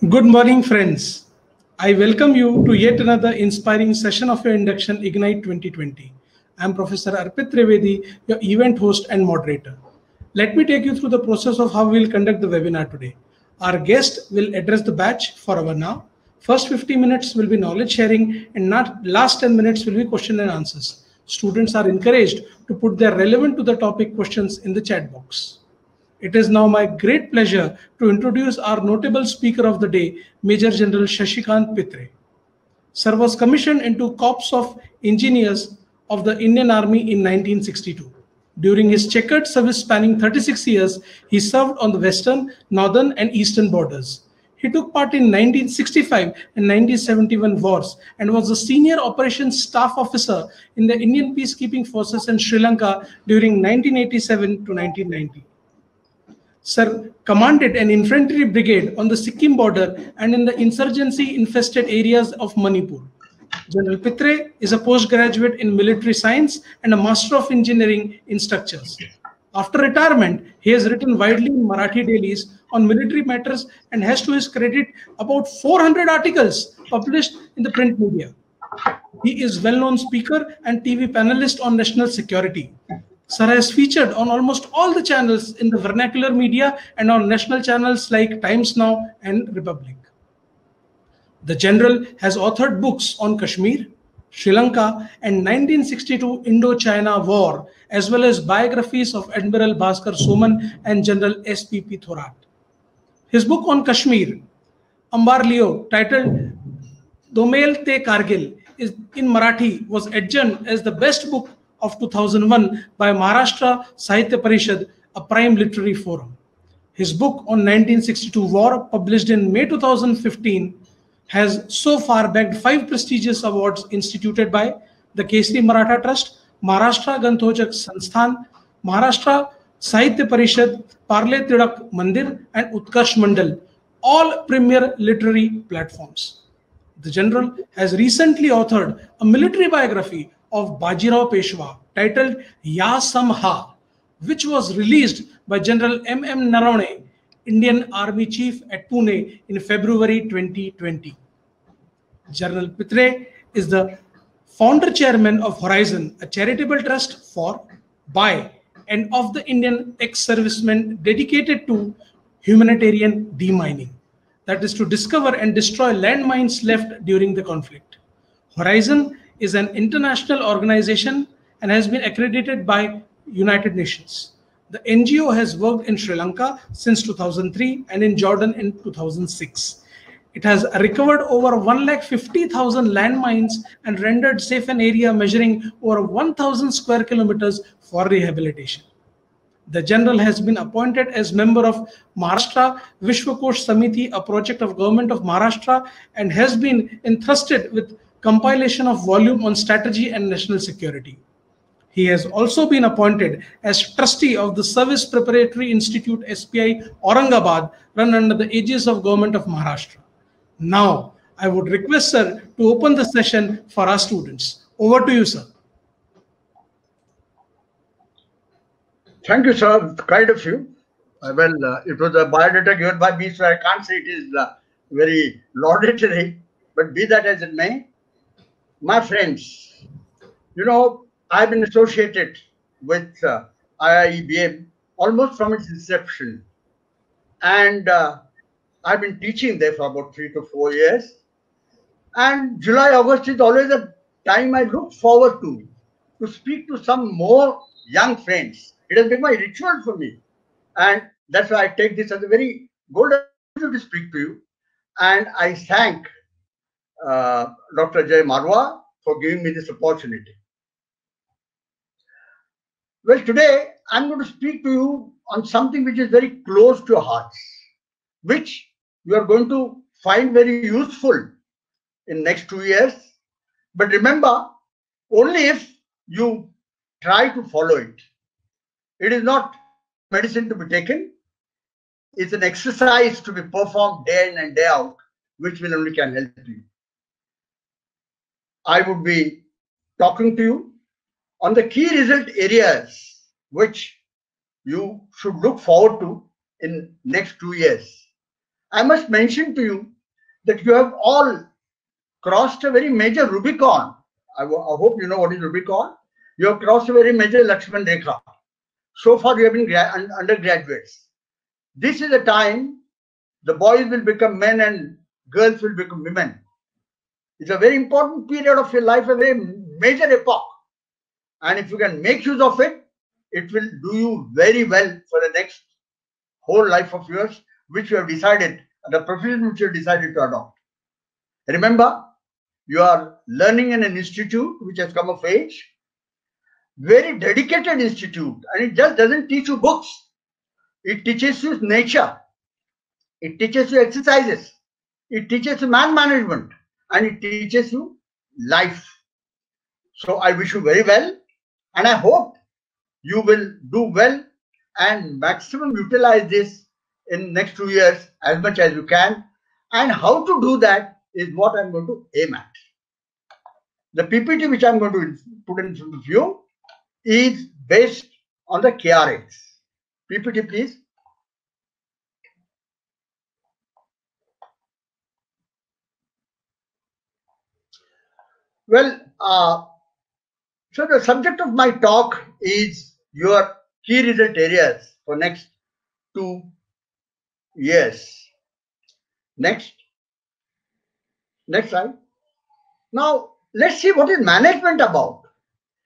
Good morning, friends. I welcome you to yet another inspiring session of your induction Ignite 2020. I am Professor Arpit Trivedi, your event host and moderator. Let me take you through the process of how we will conduct the webinar today. Our guest will address the batch for our now. First 50 minutes will be knowledge sharing and last 10 minutes will be question and answers. Students are encouraged to put their relevant to the topic questions in the chat box. It is now my great pleasure to introduce our notable speaker of the day, Major General Shashikant Pitre. Sir was commissioned into Corps of Engineers of the Indian Army in 1962. During his checkered service spanning 36 years, he served on the western, northern, and eastern borders. He took part in 1965 and 1971 wars and was the senior operations staff officer in the Indian peacekeeping forces in Sri Lanka during 1987 to 1990. Sir commanded an infantry brigade on the Sikkim border and in the insurgency-infested areas of Manipur. General Pitre is a postgraduate in military science and a master of engineering in structures. After retirement, he has written widely in Marathi dailies on military matters and has to his credit about 400 articles published in the print media. He is well-known speaker and TV panelist on national security. Sir has featured on almost all the channels in the vernacular media and on national channels like Times Now and Republic. The General has authored books on Kashmir, Sri Lanka and 1962 Indo-China War, as well as biographies of Admiral Bhaskar Soman and General S.P.P. Thorat. His book on Kashmir, Ambar Leo, titled Domel Te Kargil, is in Marathi, was adjudged as the best book of 2001 by Maharashtra Sahitya Parishad, a prime literary forum. His book on 1962 war, published in May 2015, has so far bagged 5 prestigious awards instituted by the Kesari Maratha Trust, Maharashtra Granthojak Sansthan, Maharashtra Sahitya Parishad, Parle Tidak Mandir, and Utkarsh Mandal, all premier literary platforms. The General has recently authored a military biography of Bajirao Peshwa titled Ya Samha, which was released by General M.M. Naravane, Indian Army Chief at Pune in February 2020. General Pitre is the founder chairman of Horizon, a charitable trust for, by, and of the Indian ex-servicemen dedicated to humanitarian demining, that is to discover and destroy landmines left during the conflict. Horizon is an international organization and has been accredited by United Nations. The NGO has worked in Sri Lanka since 2003 and in Jordan in 2006. It has recovered over 150,000 landmines and rendered safe an area measuring over 1,000 square kilometers for rehabilitation. The General has been appointed as member of Maharashtra Vishwakosh Samiti, a project of Government of Maharashtra, and has been entrusted with compilation of volume on strategy and national security. He has also been appointed as trustee of the Service Preparatory Institute SPI Aurangabad, run under the aegis of Government of Maharashtra. Now, I would request sir to open the session for our students. Over to you, sir. Thank you, sir. Kind of you. It was a biodata given by me, so I can't say it is very laudatory, but be that as it may, my friends, I've been associated with IIEBM almost from its inception. And I've been teaching there for about 3 to 4 years. And July, August is always a time I look forward to speak to some more young friends. It has been my ritual for me. And that's why I take this as a very good opportunity to speak to you. And I thank Dr. Jay Marwa for giving me this opportunity. Well, today I'm going to speak to you on something which is very close to your hearts, which you are going to find very useful in next 2 years. But remember, only if you try to follow it. It is not medicine to be taken. It's an exercise to be performed day in and day out, which will only can help you. I would be talking to you on the key result areas which you should look forward to in next 2 years. I must mention to you that you have all crossed a very major Rubicon. I hope you know what is Rubicon. You have crossed a very major Lakshman Rekha. So far, you have been undergraduates. This is the time the boys will become men and girls will become women. It's a very important period of your life, a very major epoch. And if you can make use of it, it will do you very well for the next whole life of yours, which you have decided, the profession which you have decided to adopt. Remember, you are learning in an institute which has come of age, very dedicated institute, and it just doesn't teach you books. It teaches you nature. It teaches you exercises. It teaches you man management, and it teaches you life. So I wish you very well, and I hope you will do well and maximum utilize this in next 2 years as much as you can. And how to do that is what I'm going to aim at. The PPT which I'm going to put in front of you is based on the KRX. PPT, please. Well, so the subject of my talk is your key result areas for next 2 years. Next slide. Now, let's see what is management about.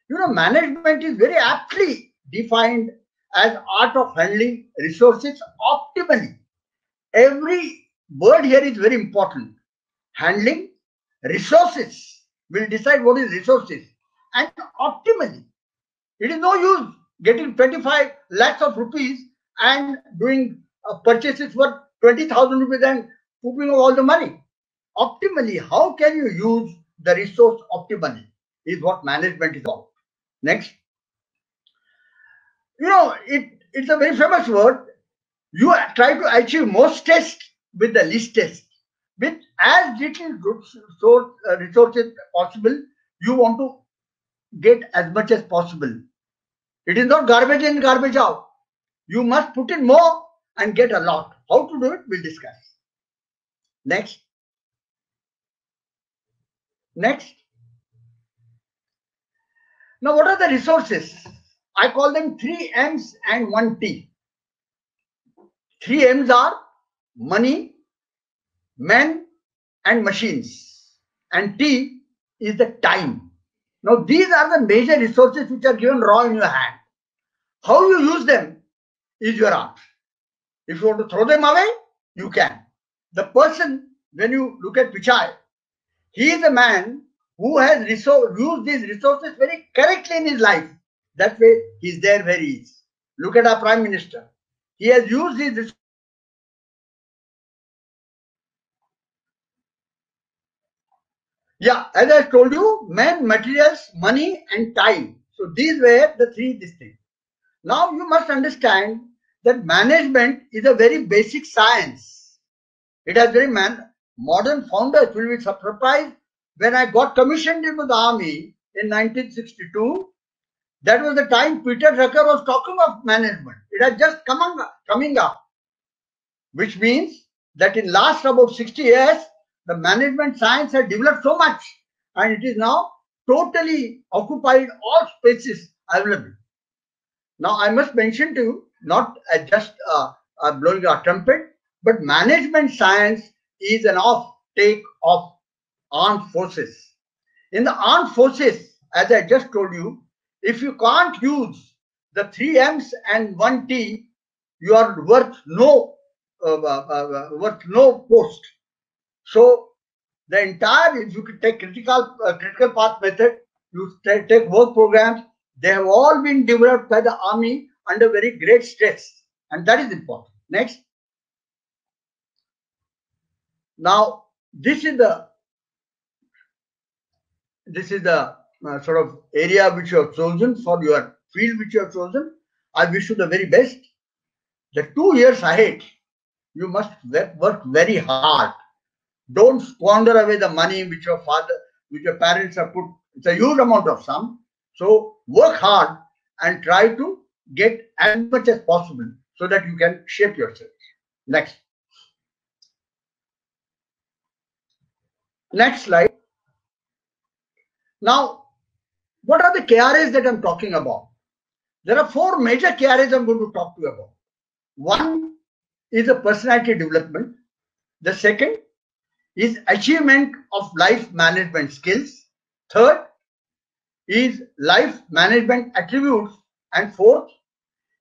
You know, management is very aptly defined as art of handling resources optimally. Every word here is very important. Handling resources will decide what is resources, and optimally. It is no use getting 25 lakhs of rupees and doing purchases for 20,000 rupees and pooping all the money. Optimally, how can you use the resource optimally is what management is about. Next. You know, it's a very famous word. You try to achieve most test with the least test. With as little resources possible, you want to get as much as possible. It is not garbage in, garbage out. You must put in more and get a lot. How to do it, we'll discuss. Next. Now, what are the resources? I call them 3 M's and 1 T. 3 M's are money, men, and machines. And T is the time. Now, these are the major resources which are given raw in your hand. How you use them is your art. If you want to throw them away, you can. The person, when you look at Pichai, he is a man who has used these resources very correctly in his life. That way, he is there where he is. Look at our Prime Minister. He has used these resources. Yeah, as I told you, men, materials, money, and time. So these were the 3 things. Now you must understand that management is a very basic science. It has very modern founders will be surprised. When I got commissioned into the army in 1962, that was the time Peter Drucker was talking of management. It had just coming up, which means that in last about 60 years, the management science has developed so much, and it is now totally occupied all spaces available. Now, I must mention to you, not just blowing a trumpet, but management science is an off-take of armed forces. In the armed forces, as I just told you, if you can't use the 3 M's and 1 T, you are worth no post. So the entire, if you could take critical path method, you take work programs, they have all been developed by the army under very great stress, and that is important. Next. Now, this is the sort of area which you have chosen for your field which you have chosen. I wish you the very best. The 2 years ahead, you must work very hard. Don't squander away the money which your parents have put. It's a huge amount of sum. So work hard and try to get as much as possible so that you can shape yourself. Next. Next slide. Now, what are the KRAs that I'm talking about? There are 4 major KRAs I'm going to talk to you about. One is the personality development. The second is achievement of life management skills. Third is life management attributes. And fourth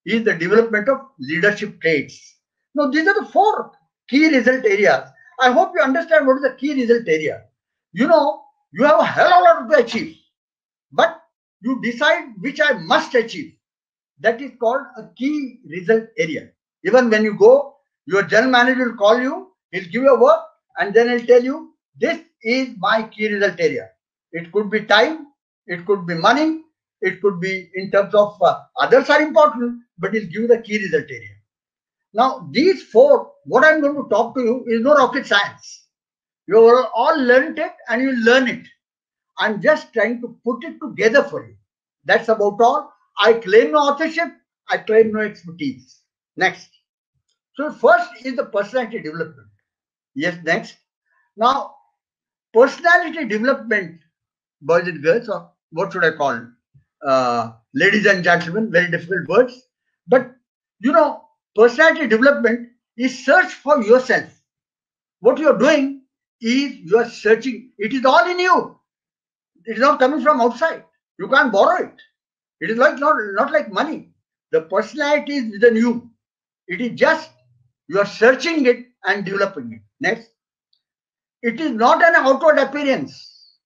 is the development of leadership traits. Now, these are the 4 key result areas. I hope you understand what is the key result area. You know, you have a hell of a lot to achieve, but you decide which I must achieve. That is called a key result area. Even when you go, your general manager will call you, he'll give you a work, and then he'll tell you, this is my key result area. It could be time, it could be money, it could be in terms of others are important, but he'll give you the key result area. Now, these 4, what I'm going to talk to you is no rocket science. You have all learned it and you learn it. I'm just trying to put it together for you. That's about all. I claim no authorship. I claim no expertise. Next. So first is the personality development. Yes, next. Now, personality development, boys and girls, or what should I call it? Ladies and gentlemen, very difficult words. But, you know, personality development is search for yourself. What you are doing is you are searching. It is all in you. It is not coming from outside. You can't borrow it. It is like not like money. The personality is within you. It is just you are searching it and developing it. Next. It is not an outward appearance.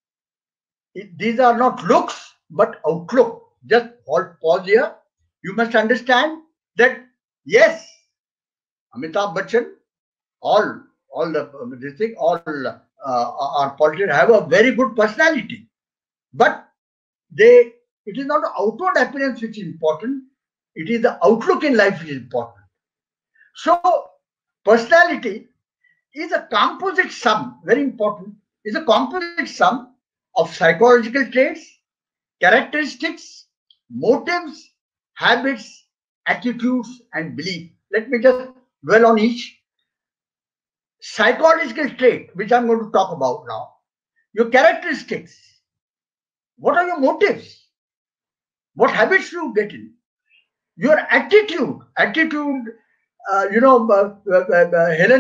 These are not looks, but outlook. Just pause here. You must understand that yes, Amitabh Bachchan, all our politicians have a very good personality, but it is not the outward appearance which is important. It is the outlook in life which is important. So, personality is a composite sum, very important, is a composite sum of psychological traits, characteristics, motives, habits, attitudes, and beliefs. Let me just dwell on each. Psychological trait, which I'm going to talk about now. Your characteristics. What are your motives? What habits do you get in? Your attitude. Helen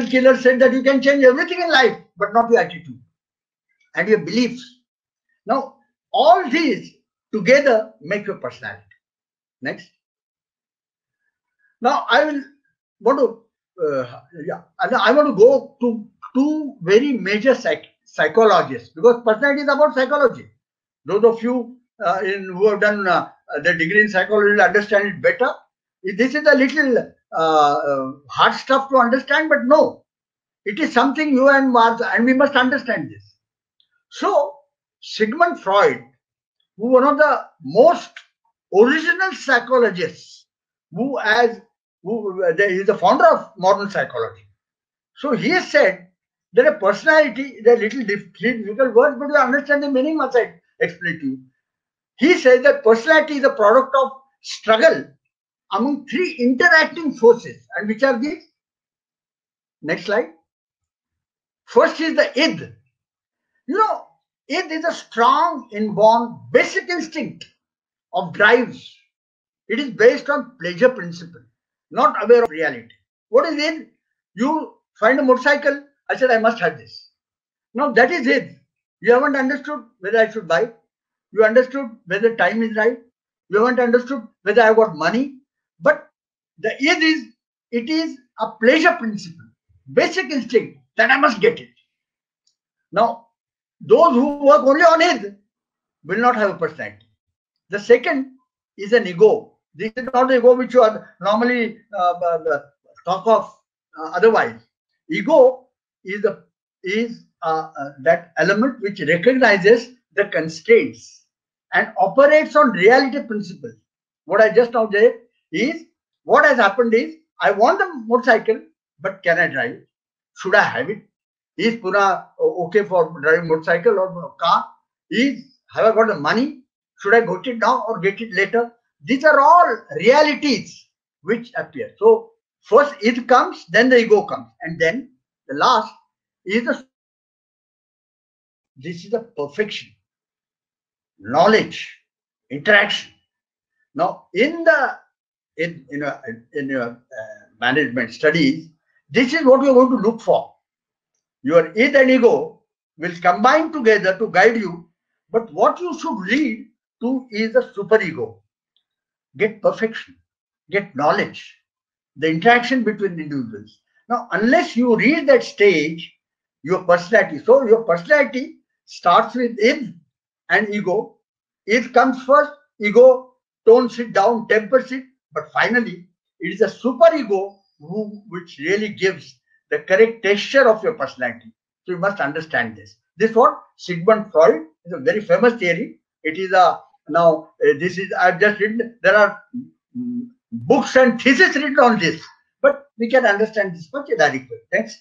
Keller said that you can change everything in life, but not your attitude and your beliefs. Now, all these together make your personality. Next. Now, I want to go to 2 very major psychologists, because personality is about psychology. Those of you who have done the degree in psychology will understand it better. This is a little hard stuff to understand, but no, it is something you and we must understand this. So, Sigmund Freud, who one of the most original psychologists, he is the founder of modern psychology. So he has said that a personality, the little difficult words, but you understand the meaning once I explain to you. He says that personality is a product of struggle among 3 interacting forces. And which are these? Next slide. First is the id. You know, id is a strong, inborn, basic instinct of drives. It is based on pleasure principle, not aware of reality. What is id? You find a motorcycle, I said, I must have this. Now that is id. You haven't understood whether I should buy. You understood whether time is right. You haven't understood whether I got money. But the id it is a pleasure principle, basic instinct that I must get it. Now, those who work only on id will not have a personality. The second is an ego. This is not the ego which you are normally talk of otherwise. Ego is that element which recognizes the constraints and operates on reality principles. What I just now said is, what has happened is, I want the motorcycle, but can I drive it? Should I have it? Is Pune okay for driving motorcycle or car? Have I got the money? Should I get it now or get it later? These are all realities which appear. So first it comes, then the ego comes, and then the last is the this is a perfection, knowledge, interaction. Now, in your management studies, this is what you are going to look for. Your id and ego will combine together to guide you, but what you should lead to is the superego. Get perfection, get knowledge, the interaction between individuals. Now, unless you reach that stage, your personality, so your personality starts with id and ego. Id comes first, ego tones it down, tempers it, but finally, it is a superego which really gives the correct texture of your personality. So you must understand this. This is what Sigmund Freud is a very famous theory. It is this is I've just written. There are books and theses written on this, but we can understand this much adequate. Thanks.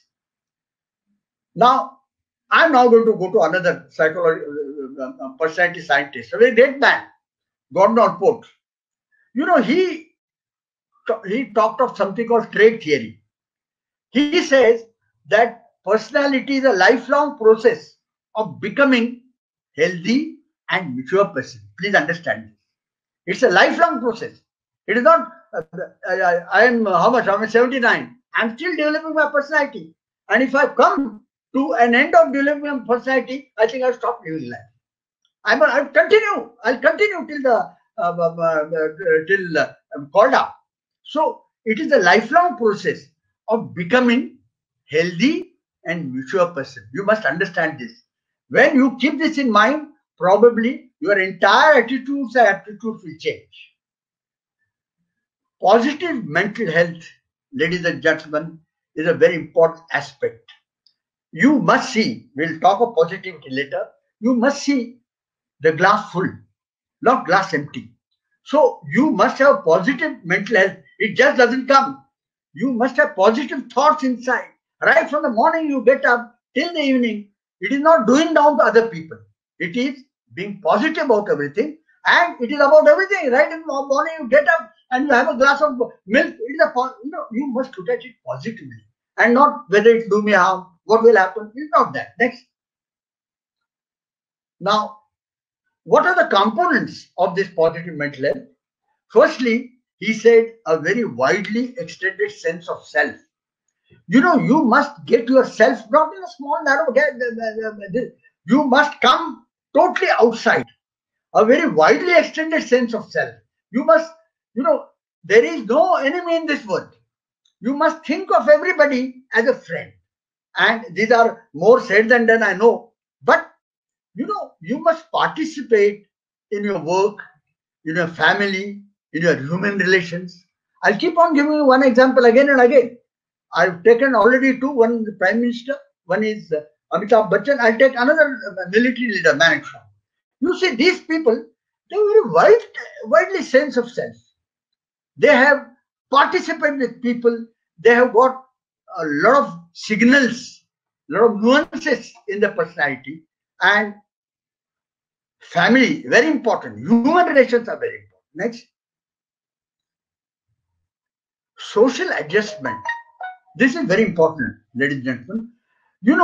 Now, I'm now going to go to another personality scientist, a very great man, Gordon Allport. You know, he talked of something called trait theory. He says that personality is a lifelong process of becoming healthy and mature person. Please understand this. It's a lifelong process. It is not, I am how much? I'm 79. I'm still developing my personality. And if I come to an end of developing my personality, I think I'll stop living life. I'll continue. I'll continue till I'm called up. So it is a lifelong process of becoming healthy and mature person. You must understand this. When you keep this in mind, probably your entire attitudes and aptitudes will change. Positive mental health, ladies and gentlemen, is a very important aspect. You must see, we'll talk of positivity later, you must see the glass full, not glass empty. So you must have positive mental health. It just doesn't come. You must have positive thoughts inside. Right from the morning you get up till the evening, it is not doing down to other people. It is being positive about everything, and it is about everything. Right in the morning you get up and you have a glass of milk. It is you must look at it positively and not whether it do me harm, what will happen. It's not that. Next. Now, what are the components of this positive mental health? Firstly, he said a very widely extended sense of self. You know, you must get yourself not in a small narrow. You must come totally outside. A very widely extended sense of self. You must, there is no enemy in this world. You must think of everybody as a friend. And these are more said than done, I know. But, you must participate in your work, in your family, in your human relations. I'll keep on giving you one example again and again. I've taken already two, one is the Prime Minister, one is Amitabh Bachchan. I'll take another military leader, Manik Shah. You see, these people, they have a very widely sense of self. They have participated with people. They have got a lot of signals, a lot of nuances in the personality. And family, very important. Human relations are very important. Next. Social adjustment. This is very important, ladies and gentlemen. You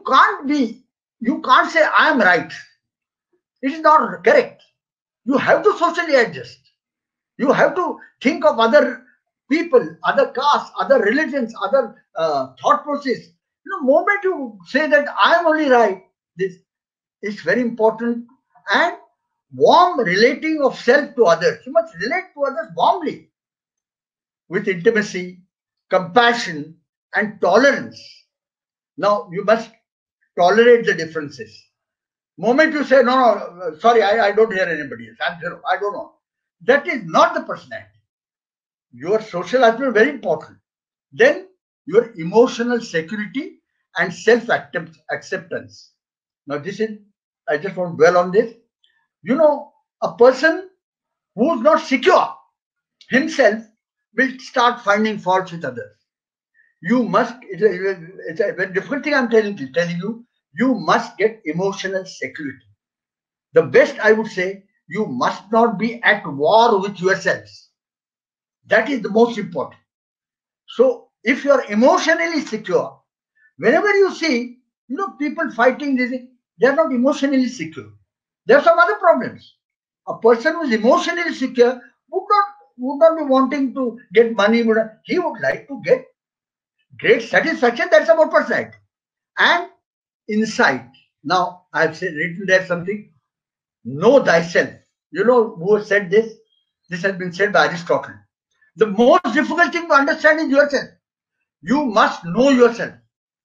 can't say I am right. It is not correct. You have to socially adjust. You have to think of other people, other castes, other religions, other thought process. The moment you say that I am only right, this is very important. And warm relating of self to others. You must relate to others warmly, with intimacy, compassion, and tolerance. Now, you must tolerate the differences. Moment you say, no, sorry, I don't hear anybody else. I'm zero. I don't know. That is not the personality. Your social aspect is very important. Then your emotional security and self-acceptance. Now, I just want to dwell on this. A person who is not secure himself will start finding faults with others. You must, it's a very difficult thing I'm telling you, you must get emotional security. The best I would say, you must not be at war with yourselves. That is the most important. So if you are emotionally secure, whenever you see, people fighting this, They are not emotionally secure. There are some other problems. A person who is emotionally secure would not be wanting to get money. He would like to get great satisfaction. That's about personality. And insight. Now, I've written there something. Know thyself. You know who has said this? This has been said by Aristotle. The most difficult thing to understand is yourself. You must know yourself.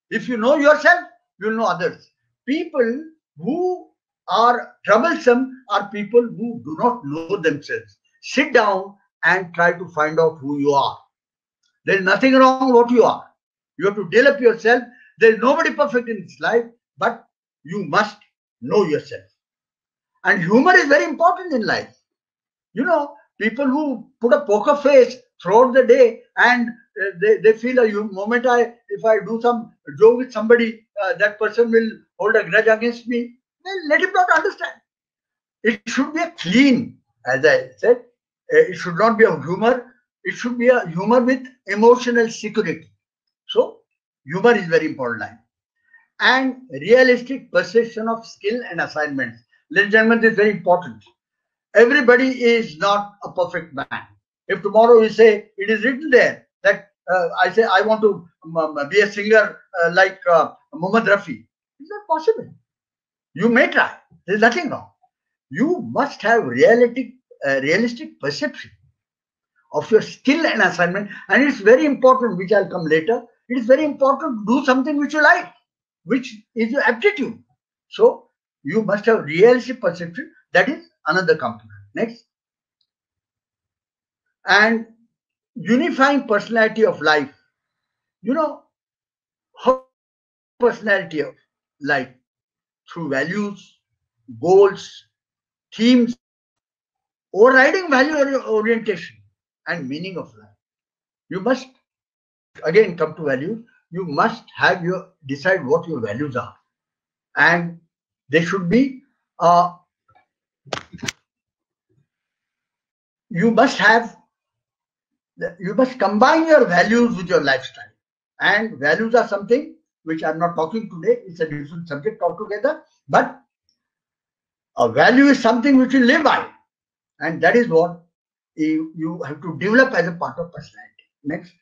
If you know yourself, you will know others. People who are troublesome are people who do not know themselves. Sit down and try to find out who you are. There is nothing wrong with what you are. You have to develop yourself. There is nobody perfect in this life, but you must know yourself. And humor is very important in life. You know, people who put a poker face throughout the day and they feel a moment if I do some joke with somebody, that person will hold a grudge against me. Then let him not understand. It should be a clean, as I said, it should not be a humor. It should be a humor with emotional security. So, humor is very important line. And realistic perception of skill and assignments. Ladies and gentlemen, this is very important. Everybody is not a perfect man. If tomorrow we say, it is written there that I say I want to be a singer like Mohammed Rafi, it's not possible. You may try. There is nothing wrong. You must have realistic perception of your skill and assignment, and it's very important, which I'll come later. It is very important to do something which you like, which is your aptitude. So you must have realistic perception. That is another component. Next. And unifying personality of life. You know, how personality of life through values, goals, themes, overriding value orientation and meaning of life. You must again come to values. You must have decide what your values are, and they should be you must combine your values with your lifestyle. And values are something which I'm not talking today. It's a different subject altogether. But a value is something which you live by, and that is what you have to develop as a part of personality. Next.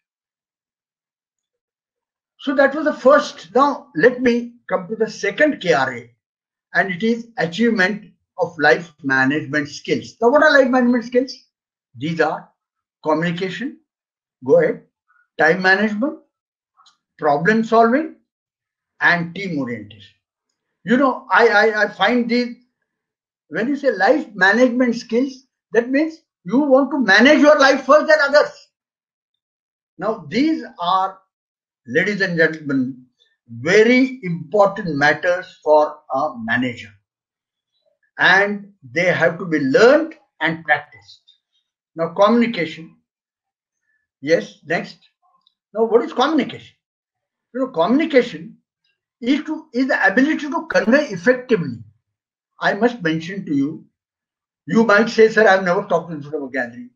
So that was the first. Now let me come to the second KRA, and it is achievement of life management skills. Now what are life management skills? These are communication, go ahead, time management, problem solving, and team orientation. You know, I find these, when you say life management skills, that means you want to manage your life first than others. Now these are, ladies and gentlemen, very important matters for a manager, and they have to be learned and practiced. Now communication. Yes, next. Now what is communication? You know, communication is the ability to convey effectively. I must mention to you, you might say, sir, I've never talked in front of a gathering.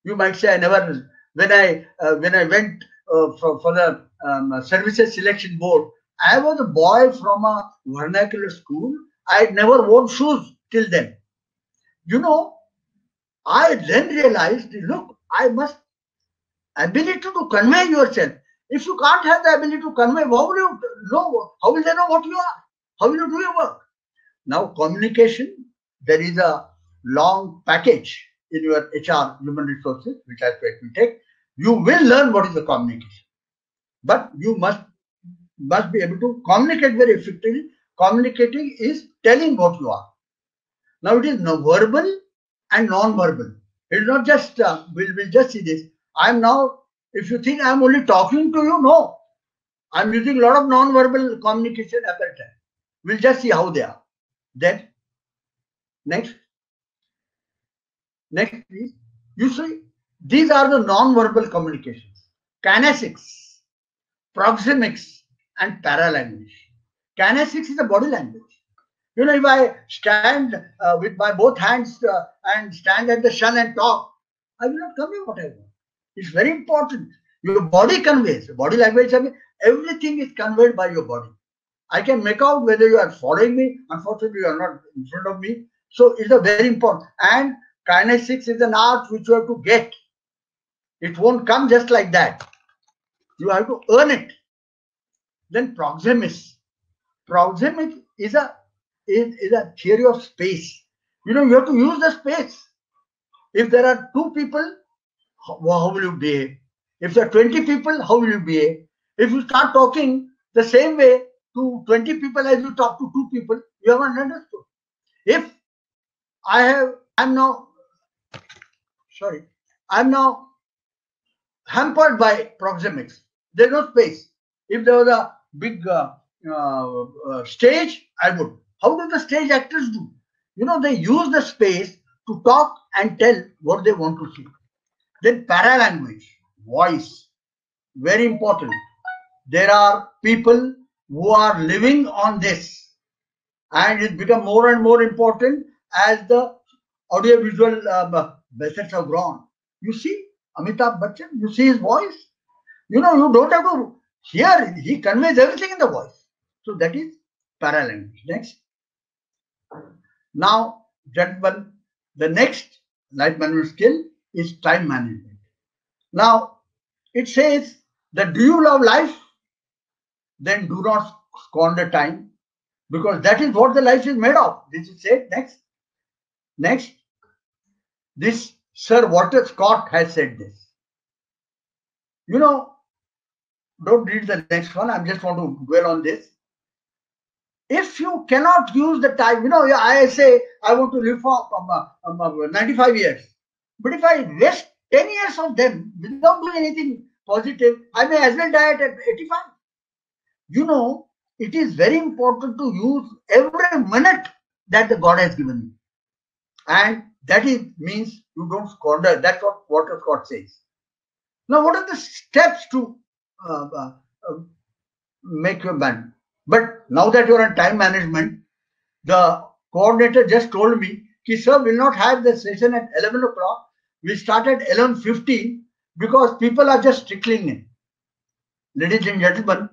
You might say, I never, when I went for the services selection board, I was a boy from a vernacular school. I had never worn shoes till then. You know, I then realized, look, I must ability to convey yourself. If you can't have the ability to convey, how will you know? How will they know what you are? How will you do your work? Now, communication, there is a long package in your HR, human resources, which I will take. You will learn what is the communication, but you must be able to communicate very effectively. Communicating is telling what you are. Now, it is verbal and non-verbal. It is not just we'll just see this. I'm now, if you think I'm only talking to you, no. I'm using a lot of non-verbal communication at that time. We'll just see how they are. Then, next, please. You see, these are the non-verbal communications. Kinesics, proxemics, and paralanguage. Kinesics is a body language. You know, if I stand with my both hands and stand at the sun and talk, I will not convey what I want. It's very important. Your body conveys. Body language, everything is conveyed by your body. I can make out whether you are following me. Unfortunately, you are not in front of me. So it's a very important. And kinesics is an art which you have to get. It won't come just like that. You have to earn it. Then proxemics. Proxemics is a theory of space. You have to use the space. If there are 2 people, how will you behave? If there are 20 people, how will you behave? If you start talking the same way to 20 people as you talk to 2 people, you haven't understood. If I'm now hampered by proxemics. There's no space. If there was a big stage, I would. How do the stage actors do? They use the space to talk and tell what they want to say. Then paralanguage, voice, very important. There are people who are living on this, and it's become more and more important as the audiovisual methods have grown. You see Amitabh Bachchan, you see his voice. You don't have to hear, he conveys everything in the voice. So that is paralanguage. Next. Now, gentlemen, the next life management skill is time management. Now, it says that do you love life? Then do not squander time, because that is what the life is made of. This is said. Next. This Sir Walter Scott has said this. Don't read the next one. I just want to dwell on this. If you cannot use the time, I say I want to live for 95 years. But if I waste 10 years of them without doing anything positive, I may as well die at 85. It is very important to use every minute that the God has given you. And that means you don't squander. That's what Walter Scott says. Now, what are the steps to make your man? But now that you're on time management, the coordinator just told me, sir, we'll not have the session at 11 o'clock. We start at 11:15 because people are just trickling in. Ladies and gentlemen,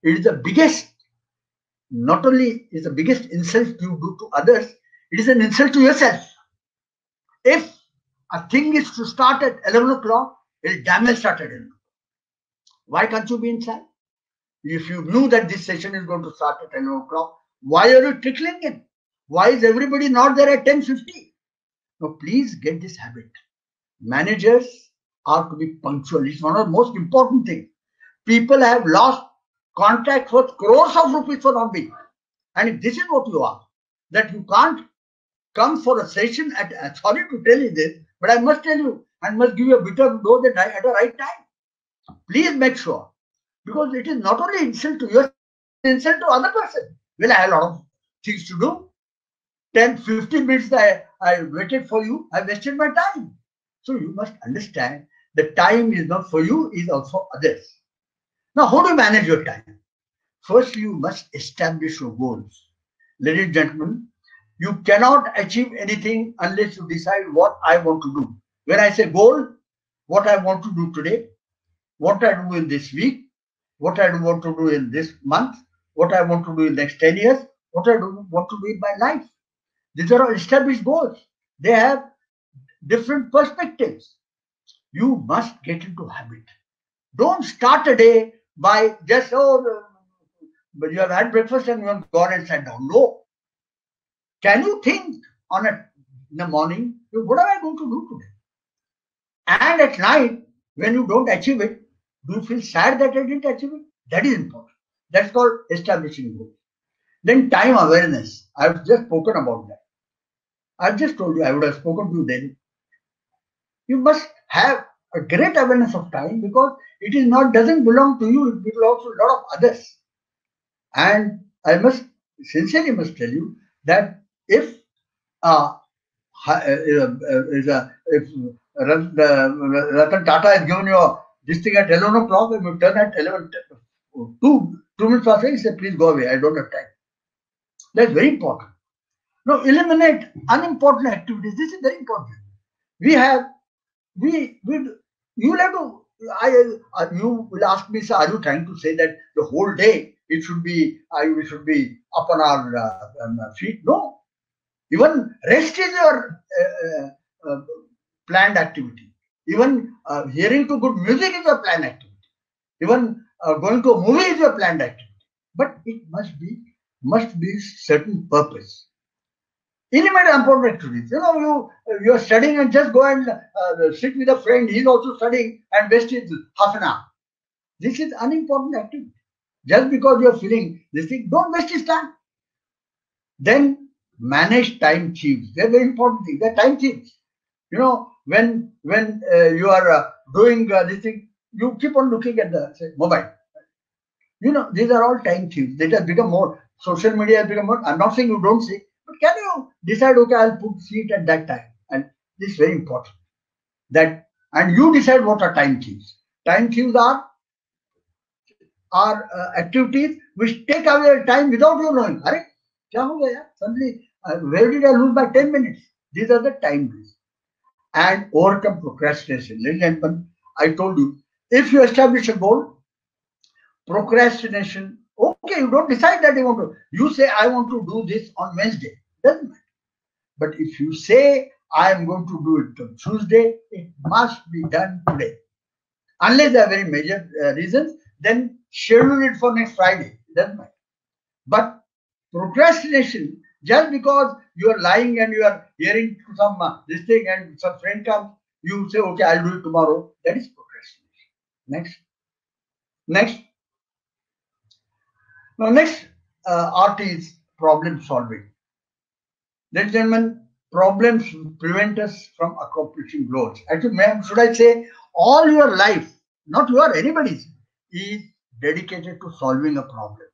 it is the biggest, not only is the biggest insult you do to others, it is an insult to yourself. If a thing is to start at 11 o'clock, it will damn well start at 11 o'clock. Why can't you be inside? If you knew that this session is going to start at 11 o'clock, why are you trickling in? Why is everybody not there at 10:50? Now, please get this habit. Managers are to be punctual. It's one of the most important things. People have lost contracts worth crores of rupees for not being. And if this is what you are, that you can't come for a session at, sorry to tell you this, but I must tell you, and must give you a bitter dose at the right time. Please make sure, because it is not only insult to you, it's insult to other person. Well, I have a lot of things to do. 10, 15 minutes I waited for you, I wasted my time. So you must understand the time is not for you, is also for others. Now, how do you manage your time? First, you must establish your goals. Ladies and gentlemen, you cannot achieve anything unless you decide what I want to do. When I say goal, what I want to do today, what I do in this week, what I want to do in this month, what I want to do in the next 10 years, what I want to do in my life. These are all established goals. They have different perspectives. You must get into habit. Don't start a day by just, but you have had breakfast and you have gone and sat down. No. Can you think in the morning, what am I going to do today? And at night, when you don't achieve it, do you feel sad that I didn't achieve it? That is important. That's called establishing goals. Then time awareness. I've just spoken about that. I've just told you, I would have spoken to you then. You must have a great awareness of time, because it is doesn't belong to you, it belongs to a lot of others. And I sincerely must tell you that if Ratan Tata has given you this thing at 11 o'clock, and you turn at 2 minutes past 8, he said, please go away, I don't have time. That's very important. Now, eliminate unimportant activities. This is very important. You will ask me, sir, are you trying to say that the whole day it should be, we should be up on our feet. No. Even rest is your planned activity. Even hearing to good music is your planned activity. Even going to a movie is your planned activity. But it must be certain purpose. Elementary important activities. You are studying and just go and sit with a friend. He's also studying and waste his half an hour. This is unimportant activity. Just because you are feeling this thing, don't waste his time. Then manage time thieves. They're very important things. They're time thieves. When you are doing this thing, you keep on looking at the mobile. These are all time thieves. They have become more. Social media has become more. I'm not saying you don't see, but can you decide? Okay, I'll put seat at that time, and this is very important. And you decide what are time thieves. Time thieves are activities which take away your time without you knowing. Arey, kya ho gaya? Suddenly, where did I lose my 10 minutes? These are the time thieves. And overcome procrastination. Ladies and gentlemen, I told you, if you establish a goal, procrastination, okay, you don't decide that you want to. You say, I want to do this on Wednesday. Doesn't matter. But if you say, I am going to do it on Tuesday, it must be done today. Unless there are very major reasons, then schedule it for next Friday. It doesn't matter. But procrastination, just because you are lying and you are hearing some this thing and some friend comes, you say, okay, I'll do it tomorrow. That is procrastination. Next. Now, next art is problem solving. Ladies and gentlemen, problems prevent us from accomplishing goals. Actually, ma'am, should I say, all your life, not your, anybody's, is dedicated to solving a problem.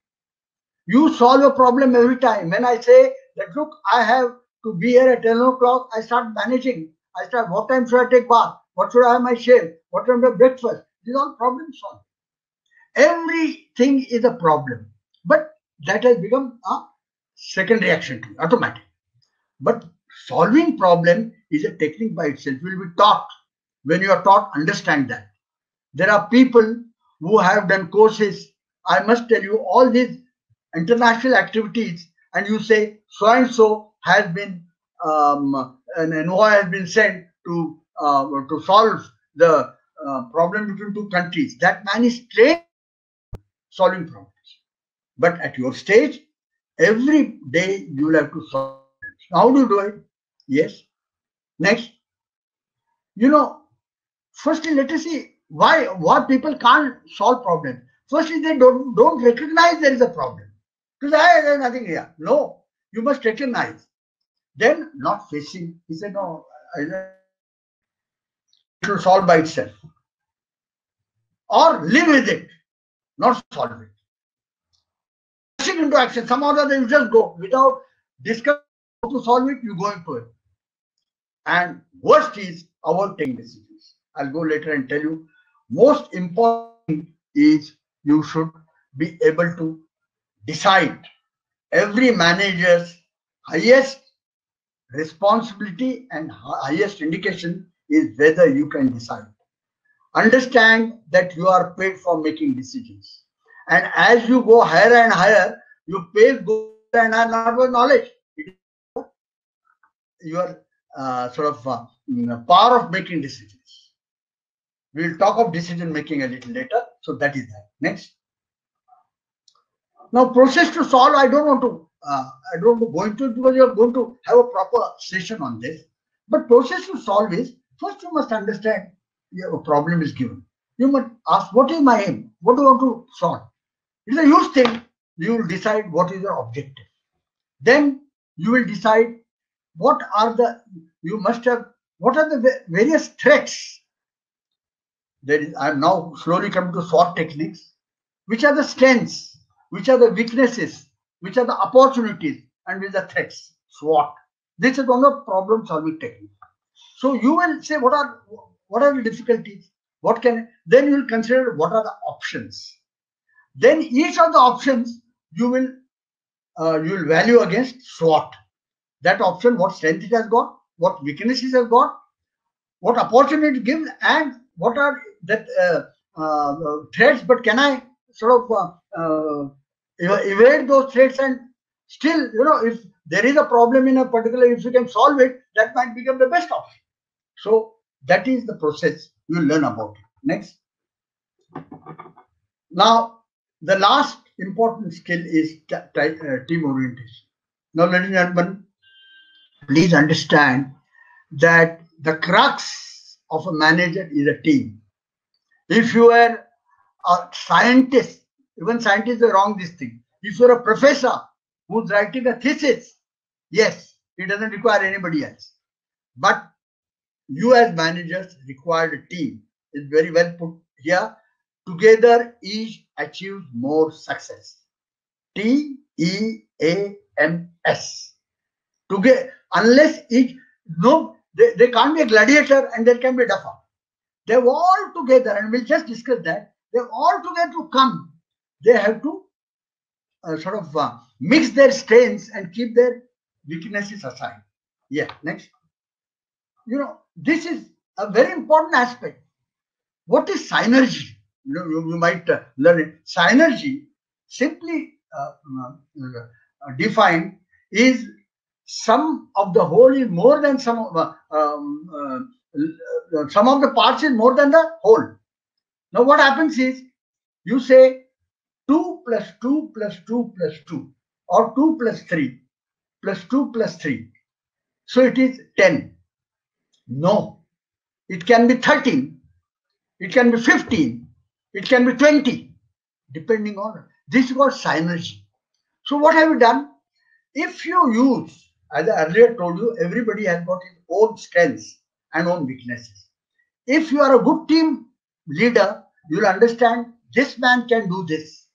You solve a problem every time. When I say that, look, I have to be here at 10 o'clock, I start managing. I start, what time should I take bath? What should I have my shave? What time to have breakfast? These are all problem solving. Everything is a problem. But that has become a second reaction to automatic. But solving problem is a technique by itself. You will be taught. When you are taught, understand that. There are people who have done courses. I must tell you, all these international activities, and you say so and so has been an envoy has been sent to solve the problem between two countries. That man is trained solving problems. But at your stage, every day you will have to solve problems. How do you do it? Yes. Next. Firstly, let us see why people can't solve problems. Firstly, they don't recognize there is a problem. Because there's nothing here. No, you must recognize. Then not facing. He said, no, it will solve by itself. Or live with it, not solve it. Rushing into action, some other thing, you just go without discussing how to solve it, you go into it. And worst is avoid taking decisions. I'll go later and tell you. Most important is you should be able to decide. Every manager's highest responsibility and highest indication is whether you can decide. Understand that you are paid for making decisions. And as you go higher and higher, your pay goes and are not with knowledge. Your power of making decisions. We will talk of decision making a little later. So that is that. Next. Now, process to solve, I don't want to go into it because you are going to have a proper session on this. But process to solve is, first you must understand a problem is given. You must ask, what is my aim? What do you want to solve? It's a huge thing. You will decide what is your objective. Then you will decide what are the various threats. I'm now slowly coming to SWOT techniques. Which are the strengths? Which are the weaknesses? Which are the opportunities? And which are the threats? SWOT. This is one of problem solving technique. So you will say what are the difficulties? Then you will consider what are the options. Then each of the options you will value against SWOT. That option, what strength it has got, what weaknesses it has got, what opportunity it gives, and what are that threats. But can I evade those threats, and still, if there is a problem in a particular, if you can solve it, that might become the best option. So that is the process you learn about it. Next. Now, the last important skill is team orientation. Now, ladies and gentlemen, please understand that the crux of a manager is a team. If you are a scientist, even scientists are wrong this thing. If you're a professor who's writing a thesis, yes, it doesn't require anybody else. But you as managers require a team. It's very well put here. Together, each achieves more success. TEAMS. Together, unless each, no, they can't be a gladiator and there can be a duffer. They're all together, and we'll just discuss that. They're all together to come. They have to mix their strengths and keep their weaknesses aside. Yeah, next. This is a very important aspect. What is synergy? You might learn it. Synergy, simply defined, is sum of the whole is more than sum of the parts is more than the whole. Now what happens is, you say 2 plus 2 plus 2 plus 2, or 2 plus 3 plus 2 plus 3. So it is 10. No, it can be 13, it can be 15, it can be 20, depending on this is called synergy. So what have you done? If you use, as I earlier told you, everybody has got his own strengths and own weaknesses. If you are a good team leader, you will understand this man can do this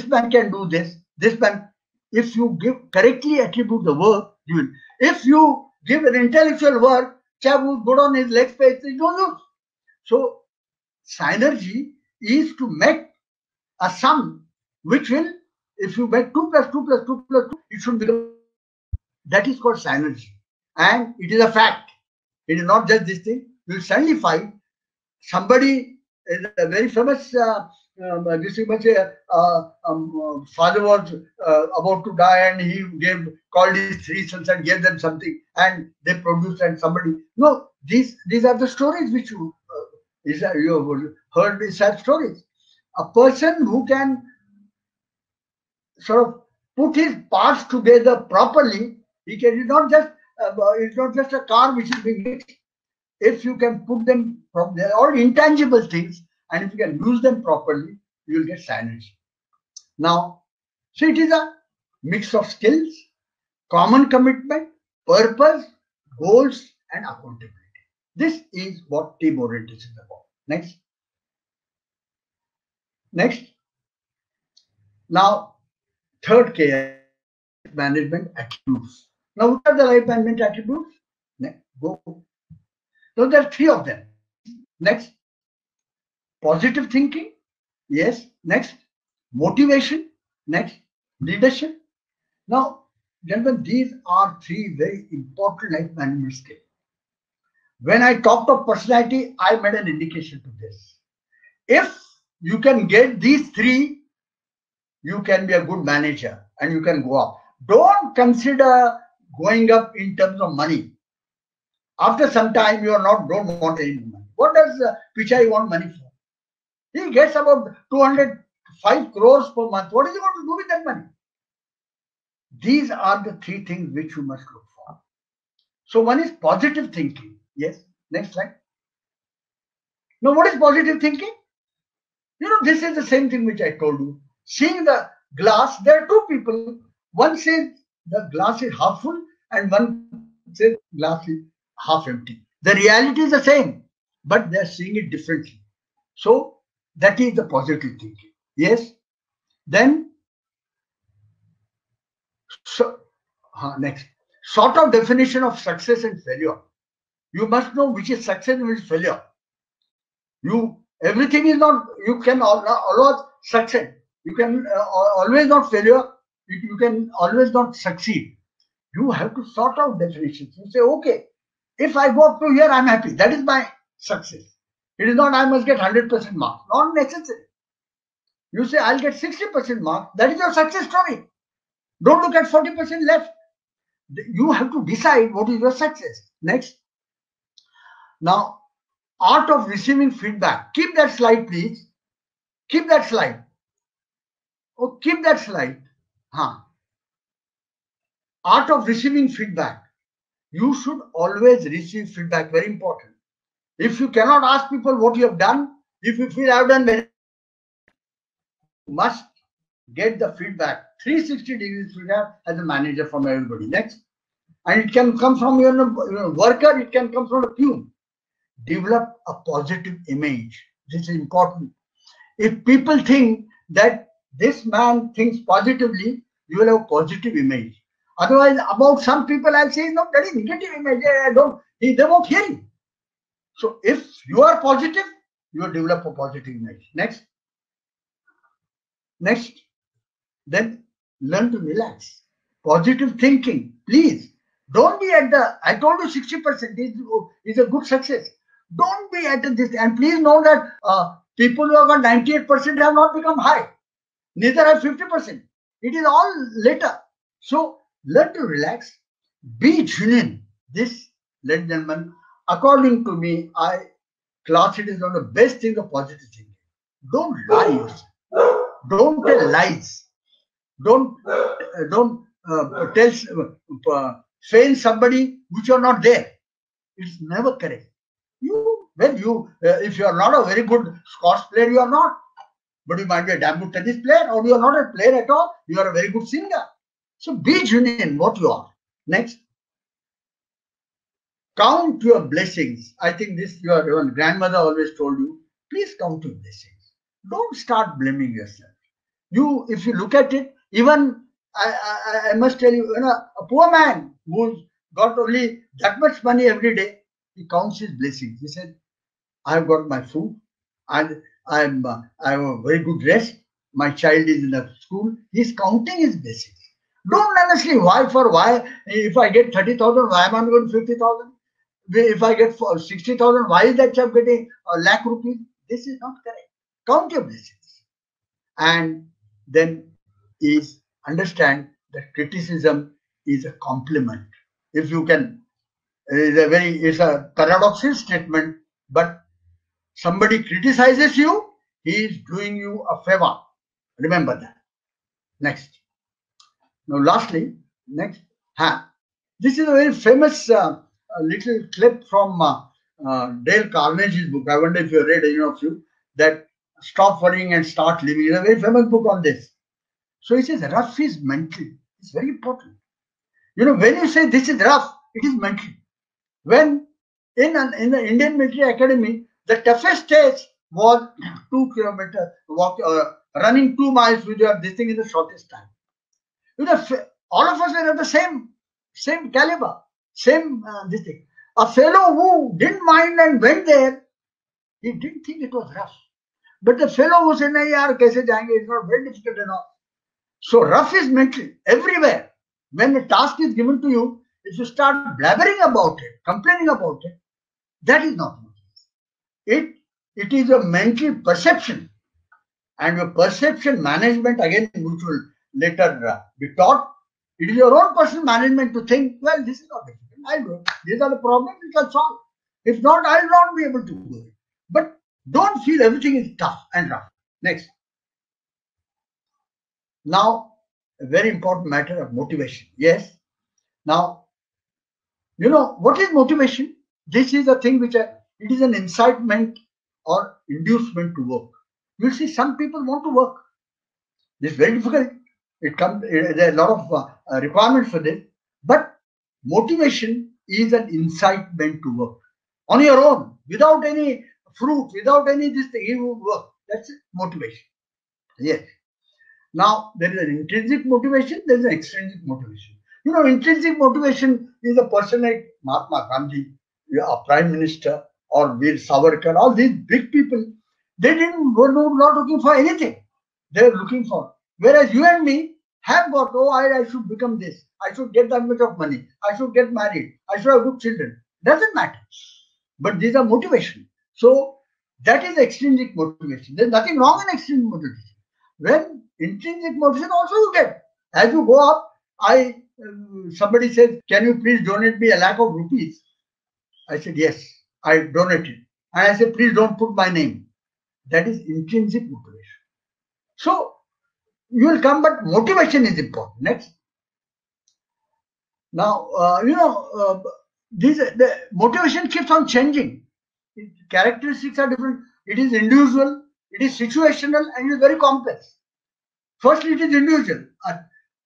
man can do this man. If you correctly attribute the work, you will. If you give an intellectual work, chap who's good on his leg space, is no use. So synergy is to make a sum which will, if you make 2 plus 2 plus 2 plus 2, it should become. That is called synergy, and it is a fact. It is not just this thing. You will suddenly find somebody is a very famous. Father was about to die, and he called his 3 sons and gave them something, and they produced, and somebody. No, these are the stories which you have heard. These are stories. A person who can sort of put his parts together properly, it's not just a car which is being mixed. If you can put them from, they're all intangible things, and if you can use them properly, you will get synergy. Now, so it is a mix of skills, common commitment, purpose, goals, and accountability. This is what team orientation is about. Next. Now, third K, management attributes. Now, what are the life management attributes? Go. So there are 3 of them. Next, positive thinking. Yes. Next, motivation. Next, leadership. Now, gentlemen, these are 3 very important life management skills. When I talked of personality, I made an indication to this. If you can get these 3, you can be a good manager and you can go up. Don't consider going up in terms of money. After some time, you don't want any money. What does Pichai want money for? He gets about 205 crores per month. What is he going to do with that money? These are the 3 things which you must look for. So one is positive thinking. Yes. Next slide. Now, what is positive thinking? This is the same thing which I told you. Seeing the glass, there are 2 people. One says the glass is half full, and one says glass is half empty. The reality is the same, but they are seeing it differently. So that is the positive thinking. Yes. Then, next, sort of definition of success and failure. You must know which is success and which is failure. Everything is not. You can always succeed. You can always not failure. You can always not succeed. You have to sort out definitions. You say, okay, if I go up to here, I'm happy. That is my success. It is not I must get 100% mark. Not necessary. You say, I'll get 60% mark. That is your success story. Don't look at 40% left. You have to decide what is your success. Next. Now, art of receiving feedback. Keep that slide, please. Keep that slide. Oh, keep that slide. Art of receiving feedback. You should always receive feedback. Very important. If you cannot ask people what you have done, if you feel I have done very, you must get the feedback. 360 degrees feedback as a manager from everybody. Next. And it can come from your worker, it can come from a peon. Develop a positive image. This is important. If people think that this man thinks positively, you will have a positive image. Otherwise, about some people, I'll say, no, that is negative image. They won't hear you. So if you are positive, you will develop a positive image. Next. Next. Then learn to relax. Positive thinking. Please. Don't be at the, I told you 60% is a good success. Don't be at this. And please know that people who have got 98% have not become high. Neither have 50%. It is all later. So learn to relax. Be genuine. This, ladies and gentlemen, according to me, I class it as one of the best things of positive thinking. Don't lie yourself. Don't tell lies. Don't feign somebody which you are not there. It's never correct. If you are not a very good squash player, you are not. But you might be a damn good tennis player, or you are not a player at all. You are a very good singer. So be genuine what you are. Next. Count your blessings. I think this your grandmother always told you. Please count your blessings. Don't start blaming yourself. If you look at it, even I must tell you, a poor man who's got only that much money every day, he counts his blessings. He said, I've got my food, and I have a very good rest. My child is in a school. He's counting his blessings. Don't honestly why. If I get 30,000, why am I going 50,000? If I get 60,000, why is that chap getting a lakh rupees? This is not correct. Count your blessings. And then understand that criticism is a compliment. If you can, it's a paradoxical statement, but somebody criticizes you, he is doing you a favor. Remember that. Next. Now, lastly, next. This is a very famous little clip from Dale Carnegie's book. I wonder if you read any of you, that Stop Worrying and Start Living. It's a very famous book on this. So he says rough is mental. It's very important. When you say this is rough, it is mental. When in the Indian Military Academy, the toughest test was 2 kilometers running 2 miles with this thing in the shortest time. All of us are of the same caliber, same this thing. A fellow who didn't mind and went there, he didn't think it was rough. But the fellow who said, "Yaar, kaise jayenge?" It's not very difficult enough. So rough is mental everywhere. When a task is given to you, if you start blabbering about it, complaining about it, that is not it. It is a mental perception, and your perception management, again, which will later be taught. It is your own personal management to think, well, this is not difficult. I'll do it. These are the problems which I'll solve. If not, I'll not be able to do it. But don't feel everything is tough and rough. Next. Now, a very important matter of motivation. Yes. Now, what is motivation? This is a thing which it is an incitement or inducement to work. You'll see some people want to work. This is very difficult. There are a lot of requirements for this. But motivation is an incitement to work. On your own, without any fruit, without any this thing, you will work. That's motivation. Yes. Now, there is an intrinsic motivation, there is an extrinsic motivation. Intrinsic motivation is a person like Mahatma Gandhi, a prime minister, or Veer Savarkar, all these big people. They were not looking for anything. They were looking for. Whereas you and me have got, I should become this. I should get that much of money. I should get married. I should have good children. Doesn't matter. But these are motivation. So that is extrinsic motivation. There's nothing wrong in extrinsic motivation. When intrinsic motivation also you get. As you go up, somebody says, can you please donate me 1 lakh of rupees? I said, yes, I donated. And I said, please don't put my name. That is intrinsic motivation. So you will come, but motivation is important. Next. Now, the motivation keeps on changing. Characteristics are different. It is individual, it is situational, and it is very complex. Firstly, it is individual.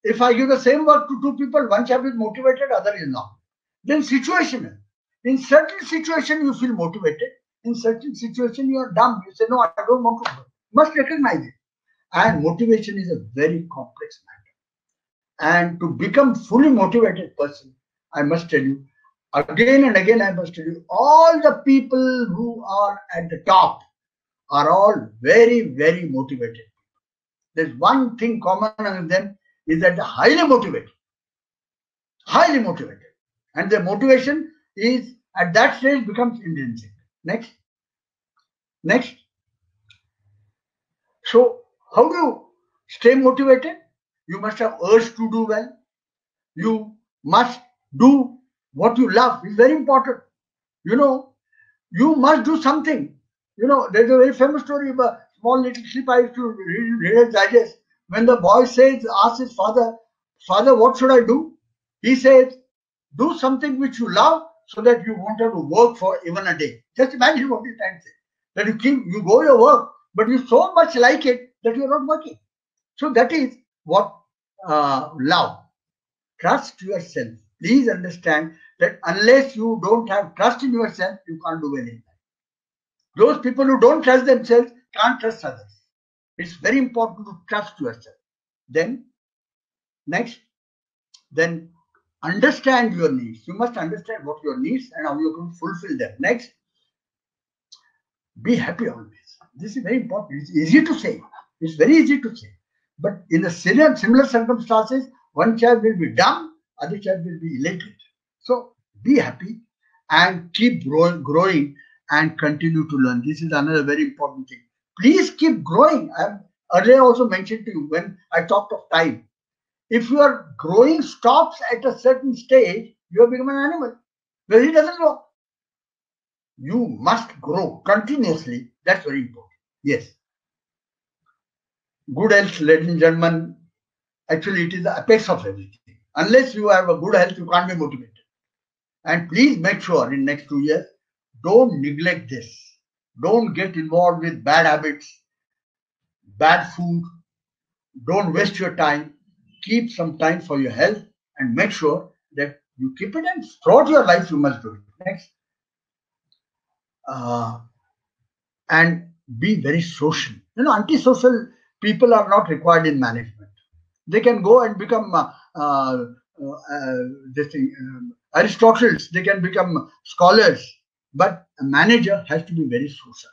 If I give the same work to two people, one chap is motivated, other is not. Then situational. In certain situation, you feel motivated. In certain situation, you are dumb. You say, no, I don't want to do it. You must recognize it. And motivation is a very complex matter. And to become fully motivated person, I must tell you, again and again, I must tell you, all the people who are at the top are all very, very motivated. There's one thing common among them is that they're highly motivated. Highly motivated. And their motivation is at that stage becomes intrinsic. Next. Next. So, how do you stay motivated? You must have urge to do well. You must do what you love. It's very important. You must do something. There's a very famous story of a small little clip I used to read Reader's Digest. When the boy asks his father, Father, what should I do? He says, do something which you love so that you won't have to work for even a day. Just imagine what he's trying to say. That you go your work, but you so much like it that you're not working. So that is what love. Trust yourself. Please understand that unless you don't have trust in yourself, you can't do anything. Those people who don't trust themselves can't trust others. It's very important to trust yourself. Then, next, then understand your needs. You must understand what your needs and how you're going to fulfill them. Next, be happy always. This is very important. It's easy to say. It's very easy to say. But in the similar circumstances, one child will be dumb, other child will be illiterate. So be happy and keep growing and continue to learn. This is another very important thing. Please keep growing. I earlier also mentioned to you when I talked of time. If your growing stops at a certain stage, you have become an animal. Well, it doesn't grow. You must grow continuously. That's very important. Yes. Good health, ladies and gentlemen, actually it is the apex of everything. Unless you have a good health, you can't be motivated. And please make sure in next 2 years, don't neglect this. Don't get involved with bad habits, bad food. Don't waste your time. Keep some time for your health and make sure that you keep it, and throughout your life you must do it. Next. And be very social. Antisocial people are not required in management. They can go and become Aristotles. They can become scholars. But a manager has to be very social.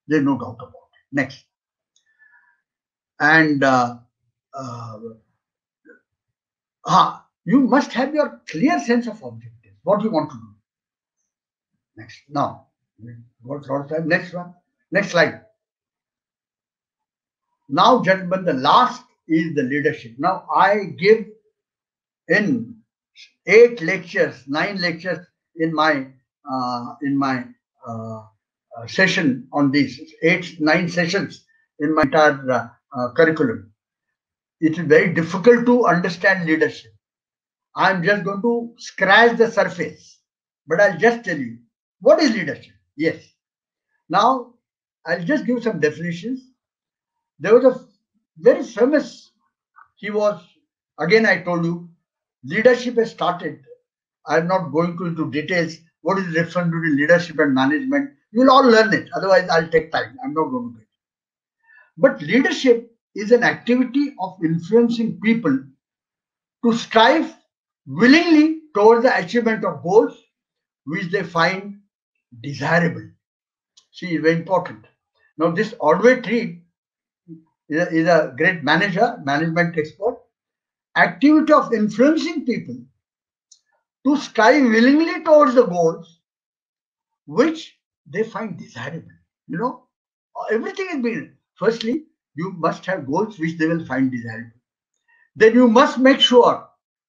There's no doubt about it. Next. And you must have your clear sense of objective. What you want to do. Next. Now, what's all time? Next one. Next slide. Now, gentlemen, the last is the leadership. Now, I give in 9 lectures in my session on this. 9 sessions in my entire curriculum. It is very difficult to understand leadership. I'm just going to scratch the surface, but I'll just tell you what is leadership. Yes. Now, I'll just give some definitions. There was a very famous, again I told you, leadership has started. I'm not going into details. What is the difference between leadership and management? You'll all learn it. Otherwise, I'll take time. I'm not going to do it. But leadership is an activity of influencing people to strive willingly towards the achievement of goals which they find desirable. See, very important. Now, this Ordway Treat is a great management expert. Activity of influencing people to strive willingly towards the goals which they find desirable. Everything is being. Firstly, you must have goals which they will find desirable. Then you must make sure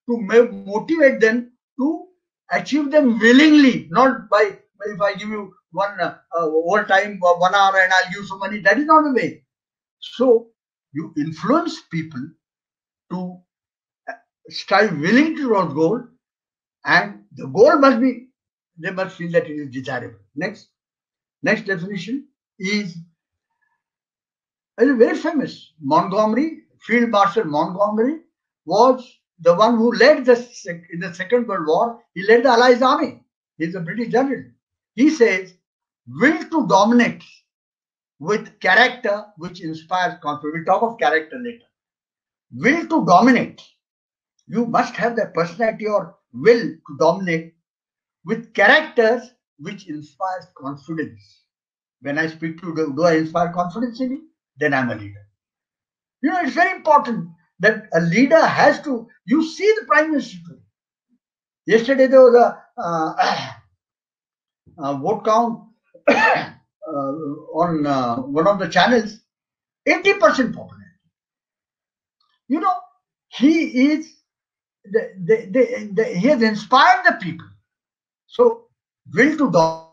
to motivate them to achieve them willingly, not by, if I give you one whole time, 1 hour, and I'll give some money. That is not the way. So you influence people to strive willing to those goals, and the goal must be, they must feel that it is desirable. Next definition is very famous. Montgomery, Field Marshal Montgomery, was the one who led in the Second World War. He led the Allies army. He's a British general. He says, will to dominate with character which inspires confidence. We'll talk of character later. Will to dominate. You must have the personality or will to dominate with characters which inspires confidence. When I speak to you, do I inspire confidence in you? Then I'm a leader. You know, it's very important that a leader has to, you see the Prime Minister today. Yesterday there was a vote count on one of the channels, 80% popularity. You know, he is, he has inspired the people. So, will to dominate.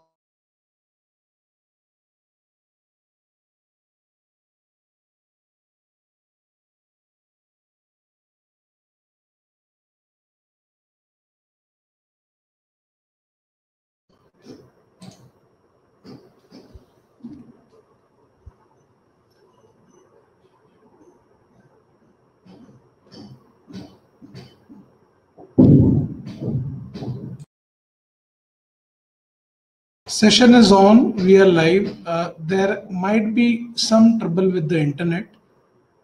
Session is on. We are live. There might be some trouble with the internet.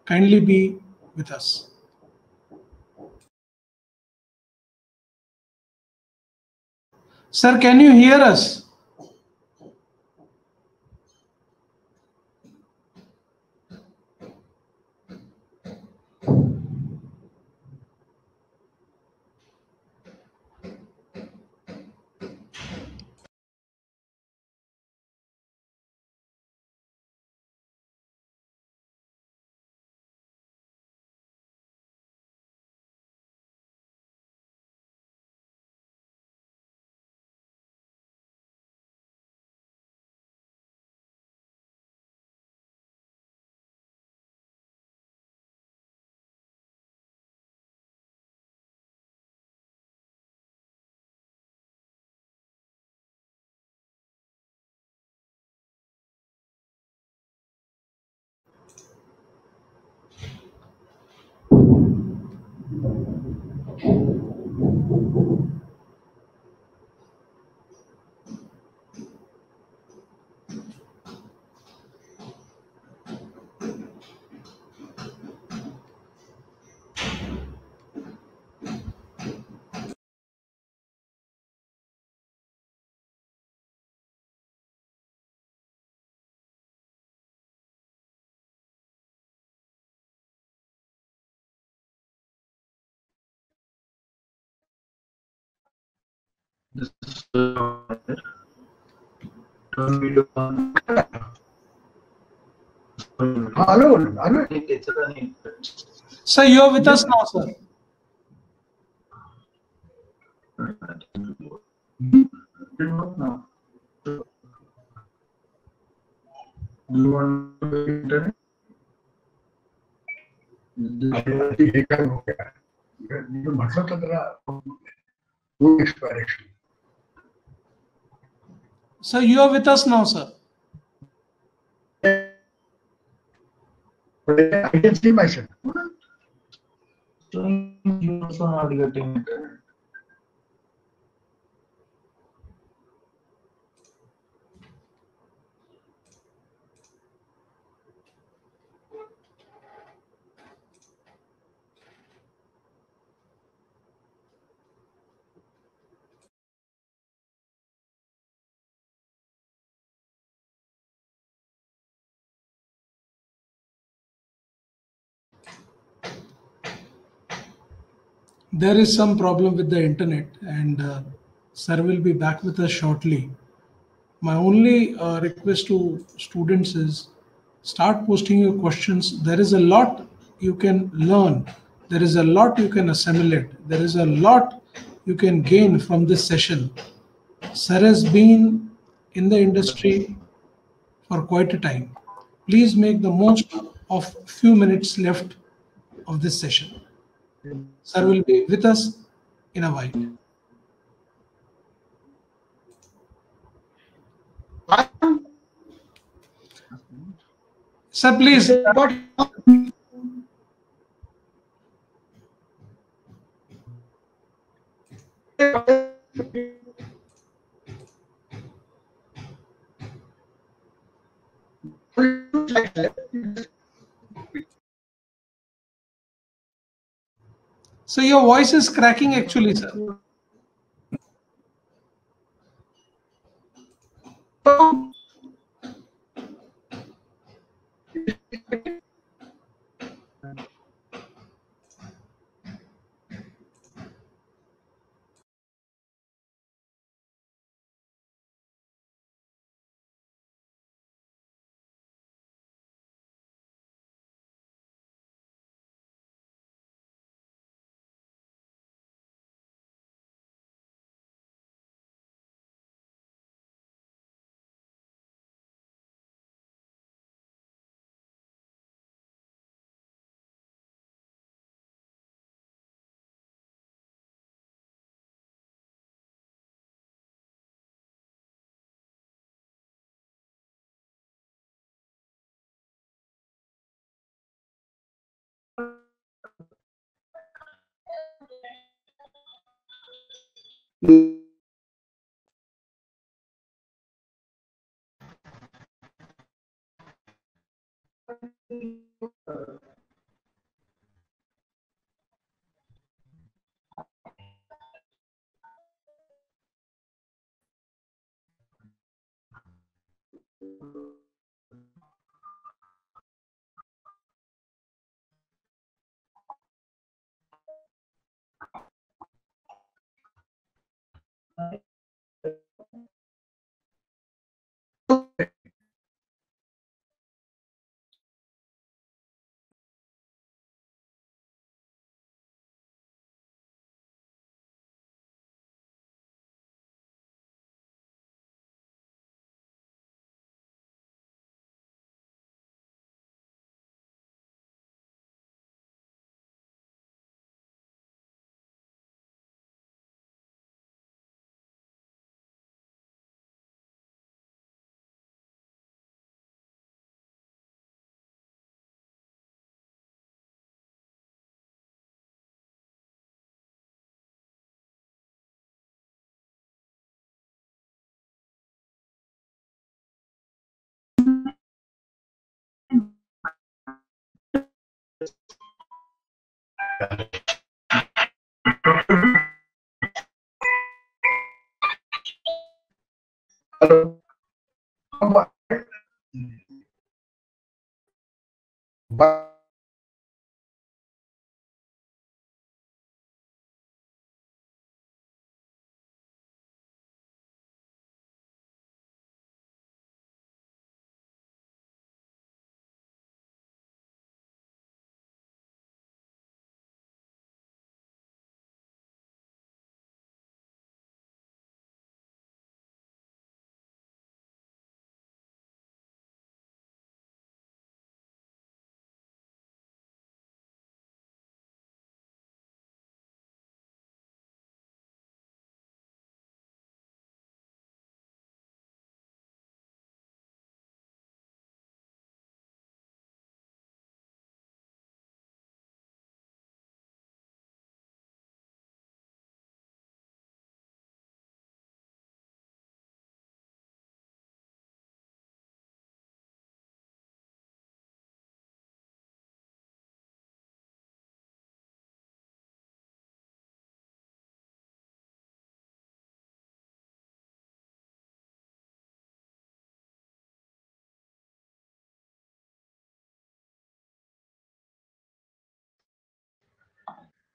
Kindly be with us. Sir, can you hear us? Hello. Sir, you are with us now, sir. Sir, you are with us now, sir. I can see myself. You also not getting it. There is some problem with the internet, and sir will be back with us shortly. My only request to students is, Start posting your questions. There is a lot you can learn. There is a lot you can assimilate. There is a lot you can gain from this session. Sir has been in the industry for quite a time. Please make the most of few minutes left of this session. Sir will be with us in a while. Sir, please. So your voice is cracking actually, sir. Hello.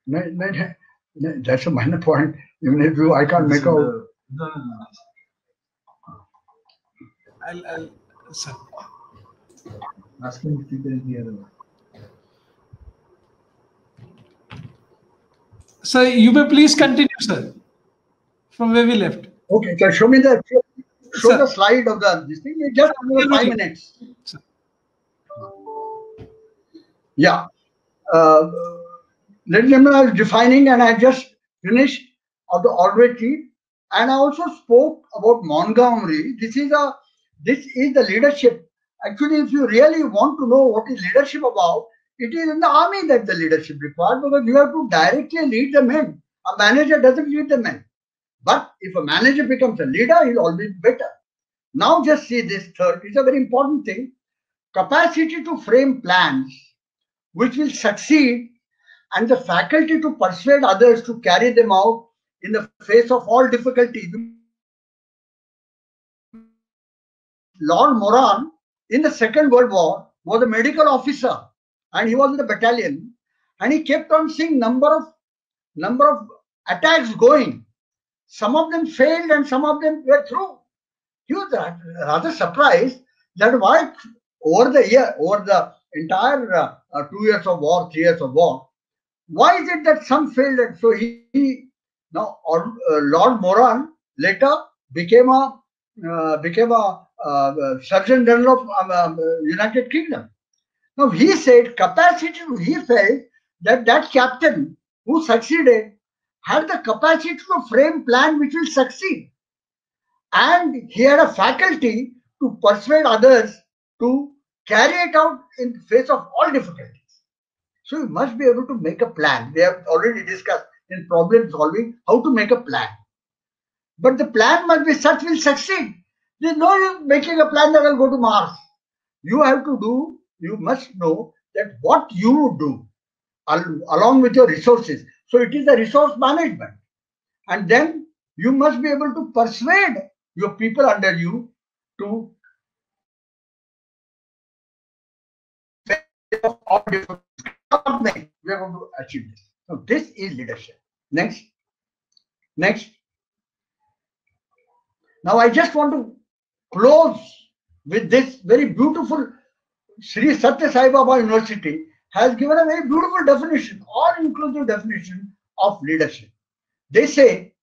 That's a minor point. Even if I can't make out. I'll sir. Asking if you can hear. Sir, you may please continue, sir, from where we left. Okay, so show me the Sir. slide of this thing. Just another 5 minutes. Sir. Yeah. Ladies and gentlemen, I was defining and I just finished of the oratory, and I also spoke about Montgomery. This is the leadership. Actually, if you really want to know what is leadership about, it is in the army that the leadership required, because you have to directly lead the men. A manager doesn't lead the men. But if a manager becomes a leader, he'll always be better. Now just see this third. It's a very important thing. Capacity to frame plans which will succeed, and the faculty to persuade others to carry them out in the face of all difficulties. Lord Moran in the Second World War was a medical officer, and he was in the battalion, and he kept on seeing number of attacks going. Some of them failed and some of them were through. He was rather surprised that why over the entire 2 years of war, 3 years of war, why is it that some failed? And so Lord Moran later became a Surgeon General of United Kingdom. Now he said he felt that captain who succeeded had the capacity to frame plan which will succeed, and he had a faculty to persuade others to carry it out in the face of all difficulties. So you must be able to make a plan. We have already discussed in problem solving how to make a plan. But the plan must be such will succeed. There's no use making a plan that will go to Mars. You must know that what you do along with your resources. So it is the resource management. And then you must be able to persuade your people under you to all different we are going to achieve this. So this is leadership. Next. Now I just want to close with this very beautiful. Sri Satya Sai Baba University has given a very beautiful definition, all-inclusive definition of leadership. They say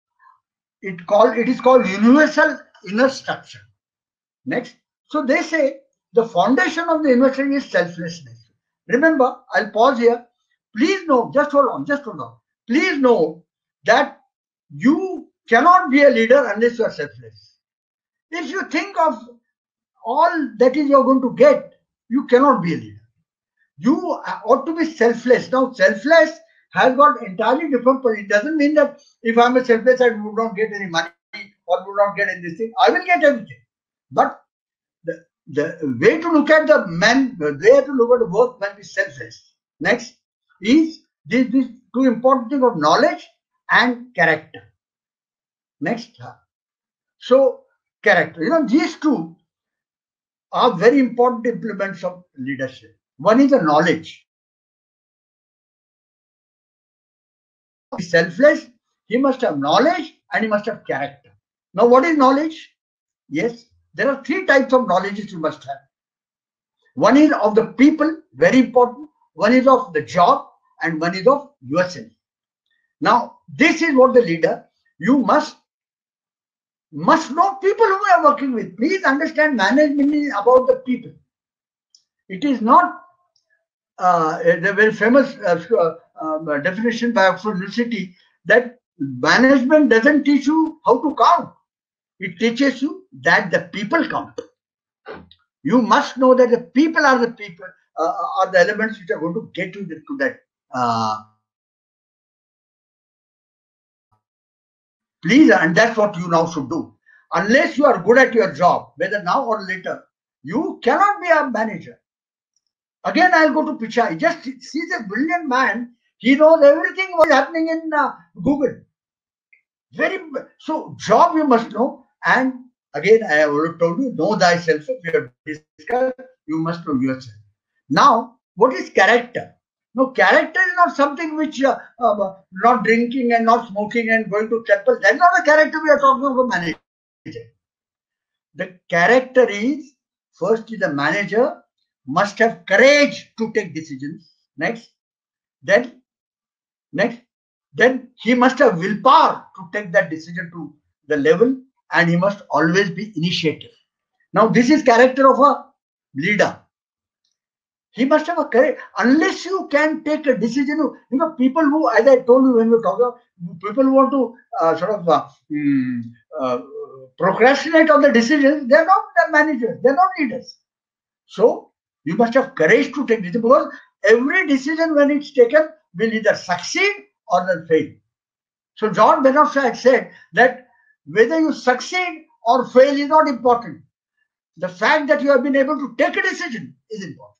it is called universal inner structure. Next. So they say the foundation of the university is selflessness. Remember, I'll pause here. Please know, just hold on. Please know that you cannot be a leader unless you are selfless. If you think of all that is you're going to get, you cannot be a leader. You ought to be selfless. Now, selfless has got entirely different, but it doesn't mean that if I'm a selfless, I would not get any money or would not get anything. I will get everything. But the way to look at the man, the way to look at the work must be selfless. Next is these two important things of knowledge and character. Next. So, character. These two are very important implements of leadership. One is the knowledge. He is selfless, he must have knowledge and he must have character. Now, what is knowledge? Yes, there are 3 types of knowledge you must have. One is of the people, very important. One is of the job and one is of yourself. Now, this is what the leader, you must know people whom you are working with. Please understand, management is about the people. It is not the very famous definition by Oxford University that management doesn't teach you how to count. It teaches you that the people count. You must know that the people are the people, are the elements which are going to get you to that. Please, and that's what you now should do. Unless you are good at your job, whether now or later, you cannot be a manager. Again, I'll go to Pichai. Just see this brilliant man. He knows everything what is happening in Google. So job you must know. And again, I have already told you, know thyself. If you have discussed, you must know yourself. Now, what is character? No, character is not something which not drinking and not smoking and going to temple. That's not the character we are talking about manager. The character is, first is the manager must have courage to take decisions. Next, then he must have willpower to take that decision to the level, and he must always be initiative. Now, this is character of a leader. He must have a courage. Unless you can take a decision, people who, as I told you when we talk about, people who want to procrastinate on the decisions, they are not the managers, they are not leaders. So, you must have courage to take decisions, because every decision when it's taken will either succeed or will fail. So, John Benoff had said that whether you succeed or fail is not important. The fact that you have been able to take a decision is important.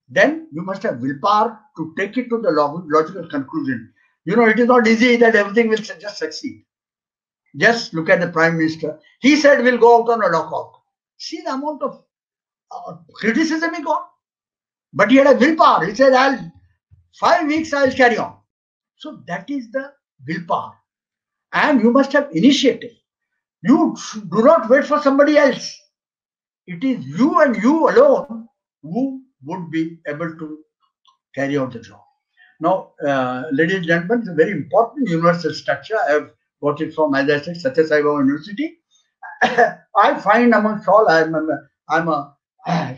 Then you must have willpower to take it to the logical conclusion. It is not easy that everything will just succeed. Just look at the Prime Minister. He said we'll go out on a lockout. See the amount of criticism he got. But he had a willpower. He said, 5 weeks I'll carry on. So that is the willpower. And you must have initiative. You do not wait for somebody else. It is you and you alone who would be able to carry out the job. Now, ladies and gentlemen, it's a very important universal structure. I have got it from, as I said, Satya Sai Baba University. I find amongst all, I'm a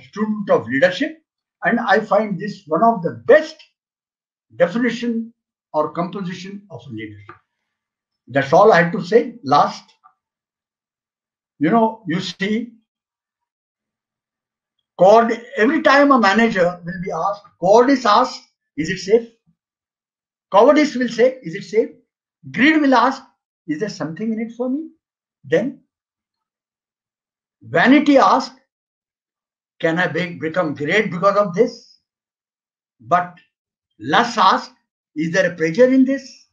student of leadership, and I find this one of the best definition or composition of leadership. That's all I had to say. Last, you see, every time a manager will be asked, cowardice asks, is it safe? Cowardice will say, is it safe? Greed will ask, is there something in it for me? Then vanity asks, can I become great because of this? But lust asks, is there a pleasure in this?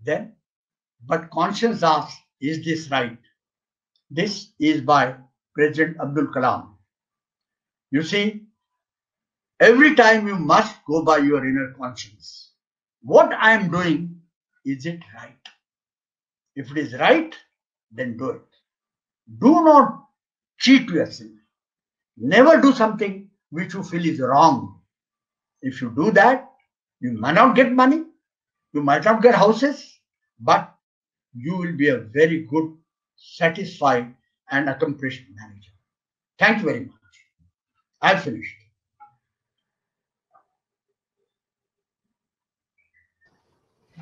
Then, but conscience asks, is this right? This is by President Abdul Kalam. You see, every time you must go by your inner conscience. What I am doing, is it right? If it is right, then do it. Do not cheat yourself. Never do something which you feel is wrong. If you do that, you might not get money, you might not get houses, but you will be a very good, satisfied and accomplished manager. Thank you very much. I've finished.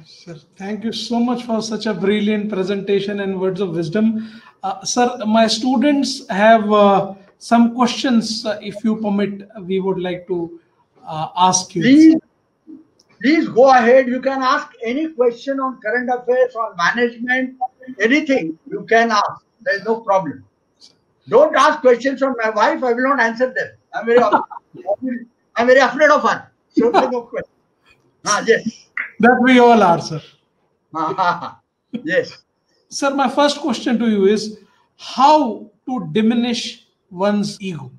Sir, thank you so much for such a brilliant presentation and words of wisdom. Sir, my students have some questions. If you permit, we would like to ask you. Please go ahead. You can ask any question on current affairs, on management, anything you can ask. There is no problem. Don't ask questions on my wife. I will not answer them. I'm very afraid of her. So no question. Yes. That we all are, sir. Yes. Sir, my first question to you is how to diminish one's ego?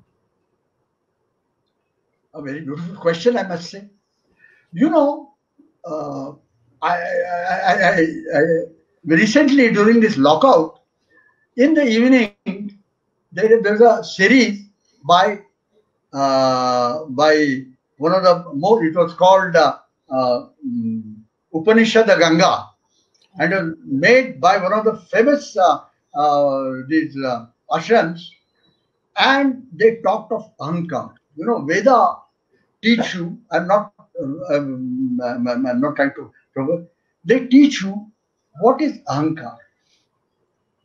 A very beautiful question, I must say. I recently during this lockout, in the evening, there's a series by one of the more, it was called Upanishad Ganga, and made by one of the famous these ashrams, and they talked of Ahankar. Veda teach you, I'm not trying to provoke, they teach you what is Ahankar.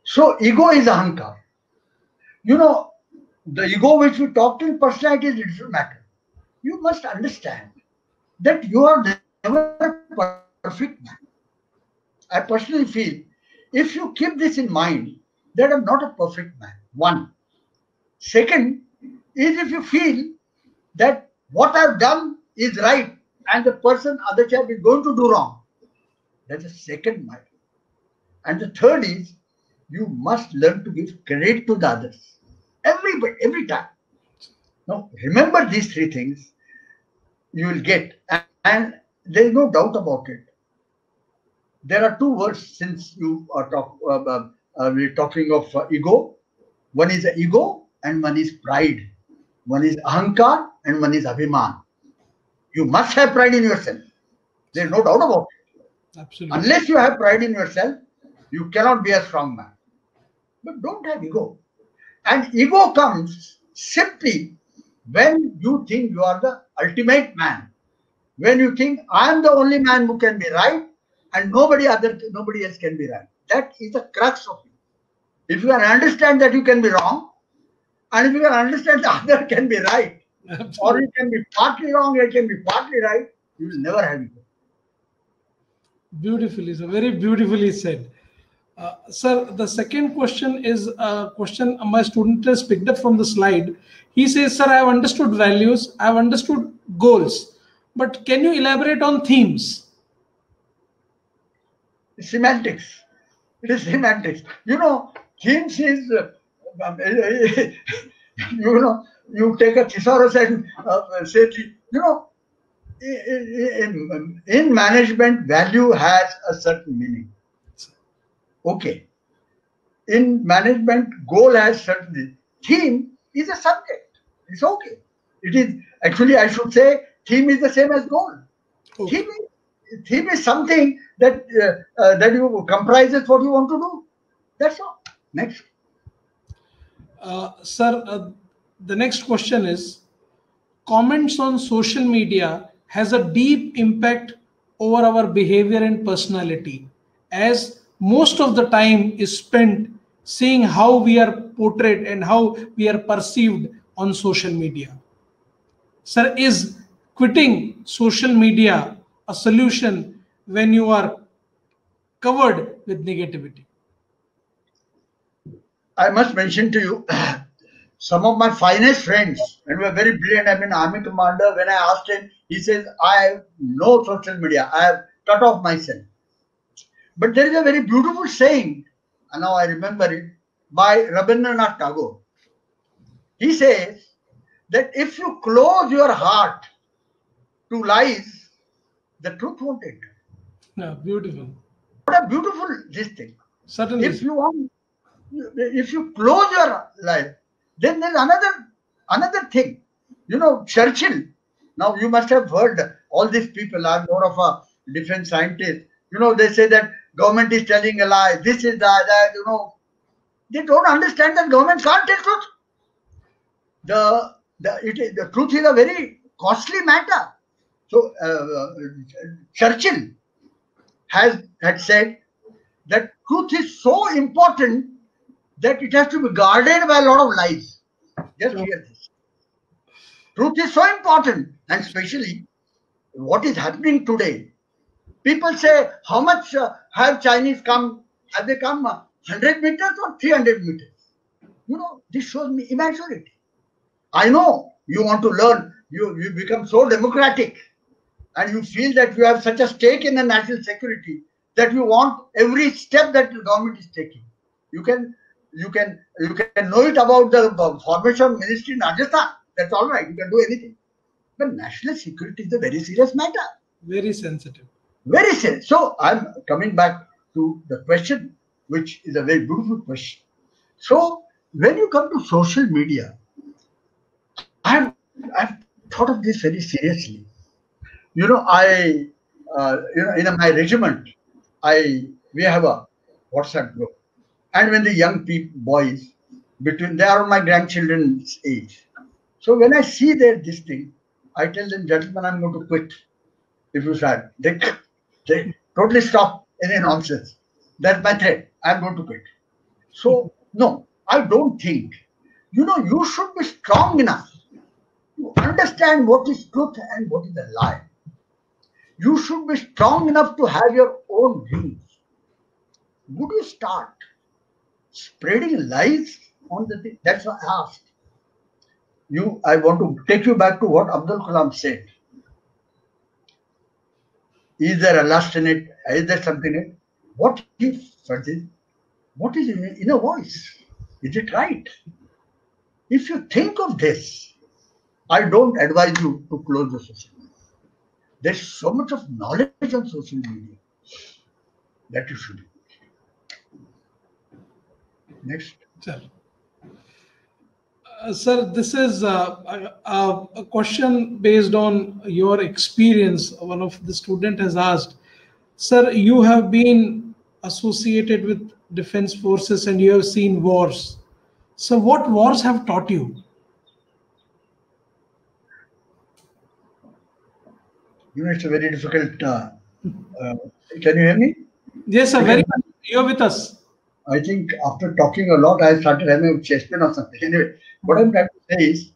So ego is Ahankar. The ego which we talked in personality is a different matter. You must understand that you are never a perfect man. I personally feel, if you keep this in mind, that I'm not a perfect man. One. Second is, if you feel that what I've done is right and the person, other child, is going to do wrong, that's the second matter. And the third is, you must learn to give credit to the others. Every time. Now, remember these three things, you will get, and there is no doubt about it. There are two words, since you are we're talking of ego. One is ego and one is pride. One is ahankar and one is abhiman. You must have pride in yourself. There is no doubt about it. Absolutely. Unless you have pride in yourself, you cannot be a strong man. But don't have ego. And ego comes simply when you think you are the ultimate man. When you think I am the only man who can be right and nobody else can be right. That is the crux of it. If you can understand that you can be wrong, and if you can understand the other can be right, Absolutely. or it can be partly wrong, it can be partly right, you will never have ego. Beautifully, so very beautifully said. Sir, the second question is a question my student has picked up from the slide. He says, sir, I have understood values, I have understood goals, but can you elaborate on themes? Semantics. It is semantics. Themes is, you take a thesaurus and say, in management, value has a certain meaning. Okay. In management, goal has certain. Theme is a subject. It's okay. It is actually, I should say, theme is the same as goal. Okay. Theme is something that you comprises what you want to do. That's all. Next. Sir, the next question is, comments on social media has a deep impact over our behavior and personality, as most of the time is spent seeing how we are portrayed and how we are perceived on social media. Sir, is quitting social media a solution when you are covered with negativity? I must mention to you, some of my finest friends, and were very brilliant. I mean, army commander. When I asked him, he says, "I have no social media. I have cut off myself." But there is a very beautiful saying, and now I remember it, by Rabindranath Tagore. He says that if you close your heart to lies, the truth won't enter. No, beautiful. What a beautiful this thing. Certainly. If you close your life, then there's another thing. Churchill. Now you must have heard all these people. I'm more of a defense scientist. They say that government is telling a lie. This is that. They don't understand that government can't tell truth. The truth is a very costly matter. So Churchill had said that truth is so important that it has to be guarded by a lot of lies. Just hear this. Truth is so important, and especially what is happening today. People say, how much have Chinese come? Have they come 100 meters or 300 meters? This shows me immaturity. I know you want to learn. You become so democratic, and you feel that you have such a stake in the national security that you want every step that the government is taking. You can know it about the formation ministry in Rajasthan. That's all right. You can do anything. But national security is a very serious matter. Very sensitive. Very serious. So I'm coming back to the question, which is a very beautiful question. So when you come to social media, I've thought of this very seriously. In my regiment, we have a WhatsApp group, and when the young boys they are my grandchildren's age. So when I see this thing, I tell them, gentlemen, I'm going to quit. If you start, they totally stop any nonsense. That's my threat. I'm going to quit. So no, I don't think. You should be strong enough to understand what is truth and what is a lie. You should be strong enough to have your own views. Would you start spreading lies on the thing? That's what I asked. I want to take you back to what Abdul Kalam said. Is there a lust in it? Is there something in it? What is in a voice? Is it right? If you think of this, I don't advise you to close the social media. There's so much of knowledge on social media that you should do. Next. Sir. Sir, this is a question based on your experience. One of the student has asked, sir, you have been associated with defense forces and you have seen wars. So what wars have taught you? You know, it's a very difficult. Can you hear me? Yes, sir, very much. You're with us. I think after talking a lot, I started having a chest pain or something. Anyway, what I'm trying to say is,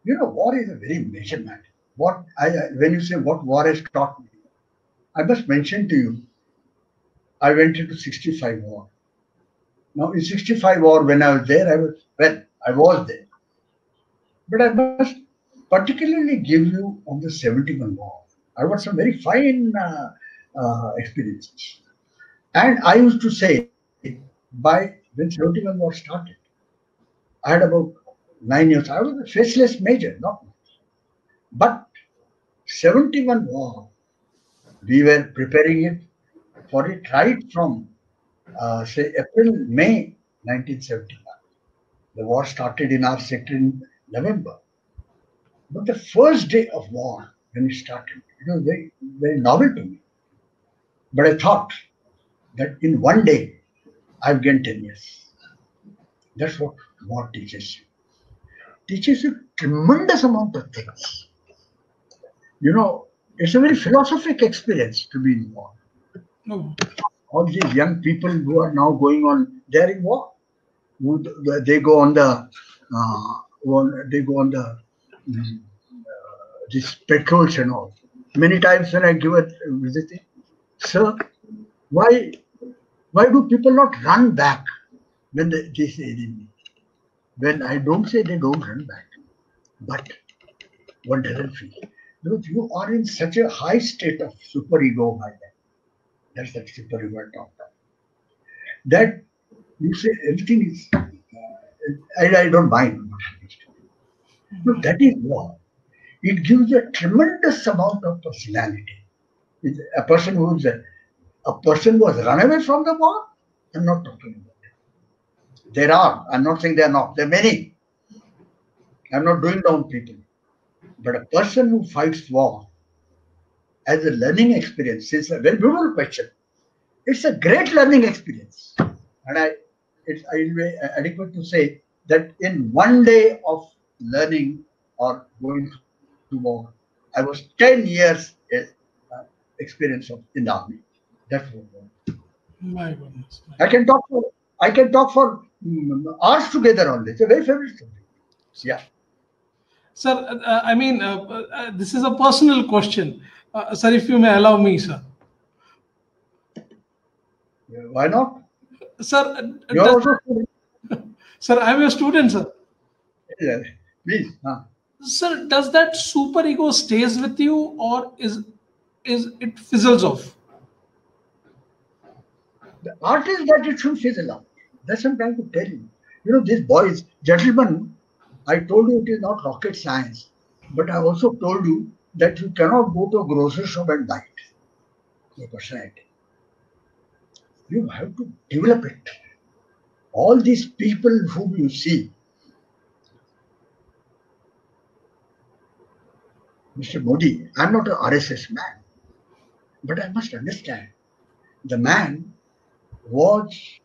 you know, war is a very major matter. When you say what war has taught me, I must mention to you, I went into 65 war. Now, in 65 war, when I was there, I was there. But I must particularly give you on the 71 war. I got some very fine experiences. And I used to say, by when 71 war started, I had about 9 years. I was a faceless major, not much. But 71 war, we were preparing it for it right from, say, April, May 1971. The war started in our sector in November. But the first day of war, when it started, it was very, very novel to me. But I thought that in one day, I've gained 10 years. That's what war teaches you. Teaches you tremendous amount of things. You know, it's a very philosophical experience to be in war. No. All these young people who are now going on, they're in war. They go on the, these patrols and all. Many times when I give a visit, sir, why do people not run back when they say enemy? When I don't say they don't run back, but one doesn't feel. Because you are in such a high state of superego by then. That's that superego I talked about. That you say everything is, I don't mind. No, that is war. It gives you a tremendous amount of personality. A person who has run away from the war, I'm not talking about it. There are, I'm not saying there are not, there are many. I'm not doing down people. But a person who fights war as a learning experience is a very beautiful question. It's a great learning experience. And it's adequate to say that in one day of learning or going to war, I was 10 years experience in the army. That's what. My goodness. I can talk for hours together on this. It's a very favorite subject. Yeah. Sir, this is a personal question. Sir, if you may allow me, sir. Why not? Sir, You're also sir, I'm a student, sir. Yeah, please. Sir, does that superego stays with you or is it fizzles off? The art is that it should fizzle out. That's what I'm trying to tell you. You know, these boys, gentlemen, I told you it is not rocket science, but I also told you that you cannot go to a grocery shop and buy it. Your personality. You have to develop it. All these people whom you see, Mr. Modi, I'm not an RSS man, but I must understand the man was,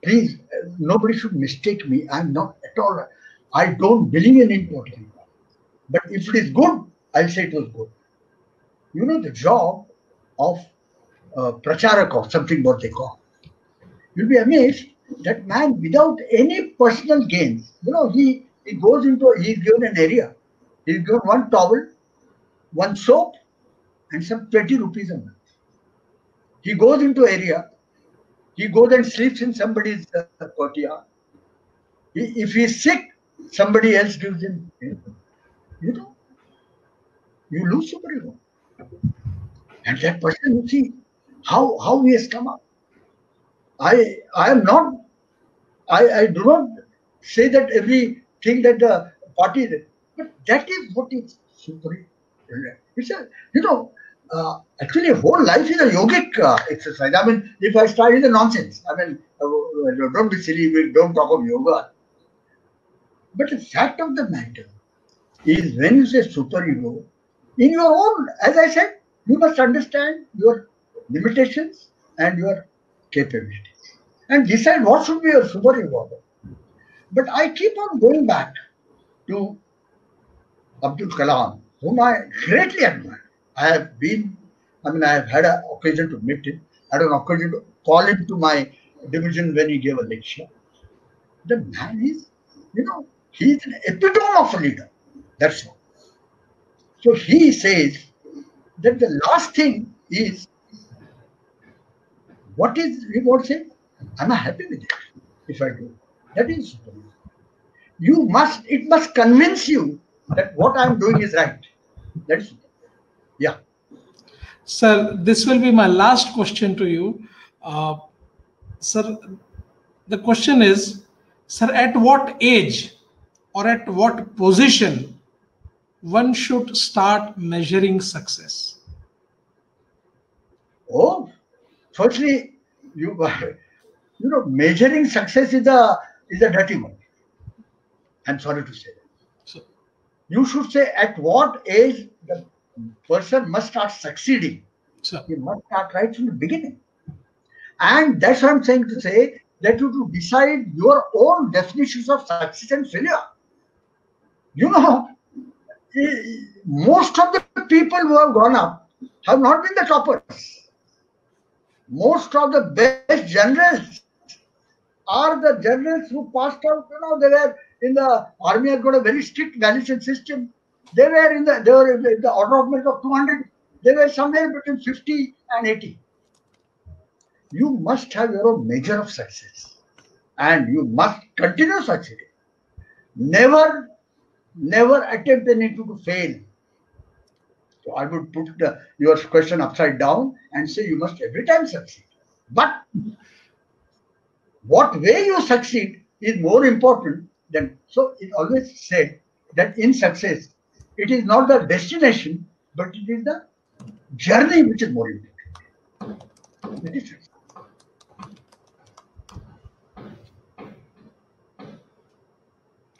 please, nobody should mistake me. I'm not at all, I don't believe in importing. But if it is good, I'll say it was good. You know, the job of pracharak or something what they call. You'll be amazed that man without any personal gains, you know, he goes into, he's given an area. He's given one towel, one soap, and some 20 rupees a month. He goes into area, he goes and sleeps in somebody's courtyard. If he's sick, somebody else gives him. You know, you lose superego. And that person, you see how he has come up. I am not, I do not say that everything that the party did, but that is what is super. It's a, you know, actually, whole life is a yogic exercise. I mean, if I start, it's a nonsense. I mean, don't be silly, we don't talk of yoga. But the fact of the matter is, when you say superego, in your own, as I said, you must understand your limitations and your capabilities and decide what should be your superego. But I keep on going back to Abdul Kalam, whom I greatly admire. I have had an occasion to meet him. I had an occasion to call him to my division when he gave a lecture. The man is, he's an epitome of a leader. That's all. So he says that the last thing is, what is reward say? Am I happy with it? If I do, that is superego. It must convince you that what I'm doing is right. That is, yeah. Sir, this will be my last question to you. Sir, the question is, sir, at what age or at what position one should start measuring success? Oh, firstly, measuring success is a dirty word. I'm sorry to say that. So, You should say at what age the person must start succeeding. sir, He must start right from the beginning. And that's what I'm saying to say, that you to decide your own definitions of success and failure. Most of the people who have gone up have not been the toppers. Most of the best generals are the generals who passed out. They were in the army, has got a very strict valuation system. They were in the order of merit of 200. They were somewhere between 50 and 80. You must have your own measure of success, and you must continue succeeding. Never attempt anything to fail. So I would put your question upside down and say you must every time succeed. But what way you succeed is more important than. So it always said that in success, it is not the destination, but it is the journey which is more important. That is success.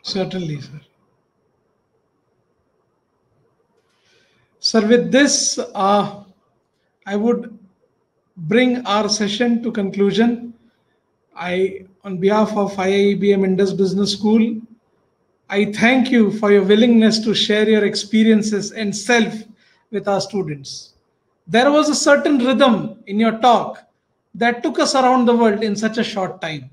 certainly, sir. Sir, with this, I would bring our session to conclusion. On behalf of IIEBM Indus Business School, I thank you for your willingness to share your experiences and self with our students. There was a certain rhythm in your talk that took us around the world in such a short time.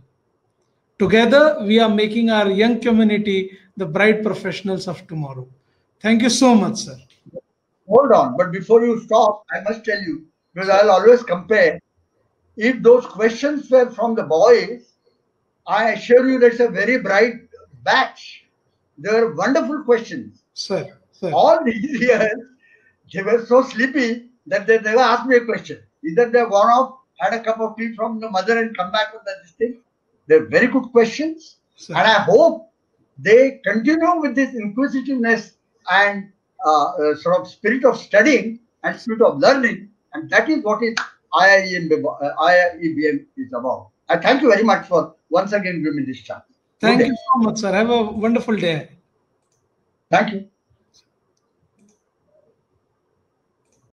Together, we are making our young community the bright professionals of tomorrow. Thank you so much, sir. Hold on, but before you stop, I must tell you, because I'll always compare. If those questions were from the boys, I assure you that's a very bright batch. They were wonderful questions. Sir. All these years, they were so sleepy that they never asked me a question. Either they gone off, had a cup of tea from the mother and come back with this thing. They're very good questions. Sir. And I hope they continue with this inquisitiveness and sort of spirit of studying and spirit of learning. And that is what is IIEBM is about. I thank you very much for once again giving me this chance. Thank you so much, sir. Have a wonderful day. Thank you.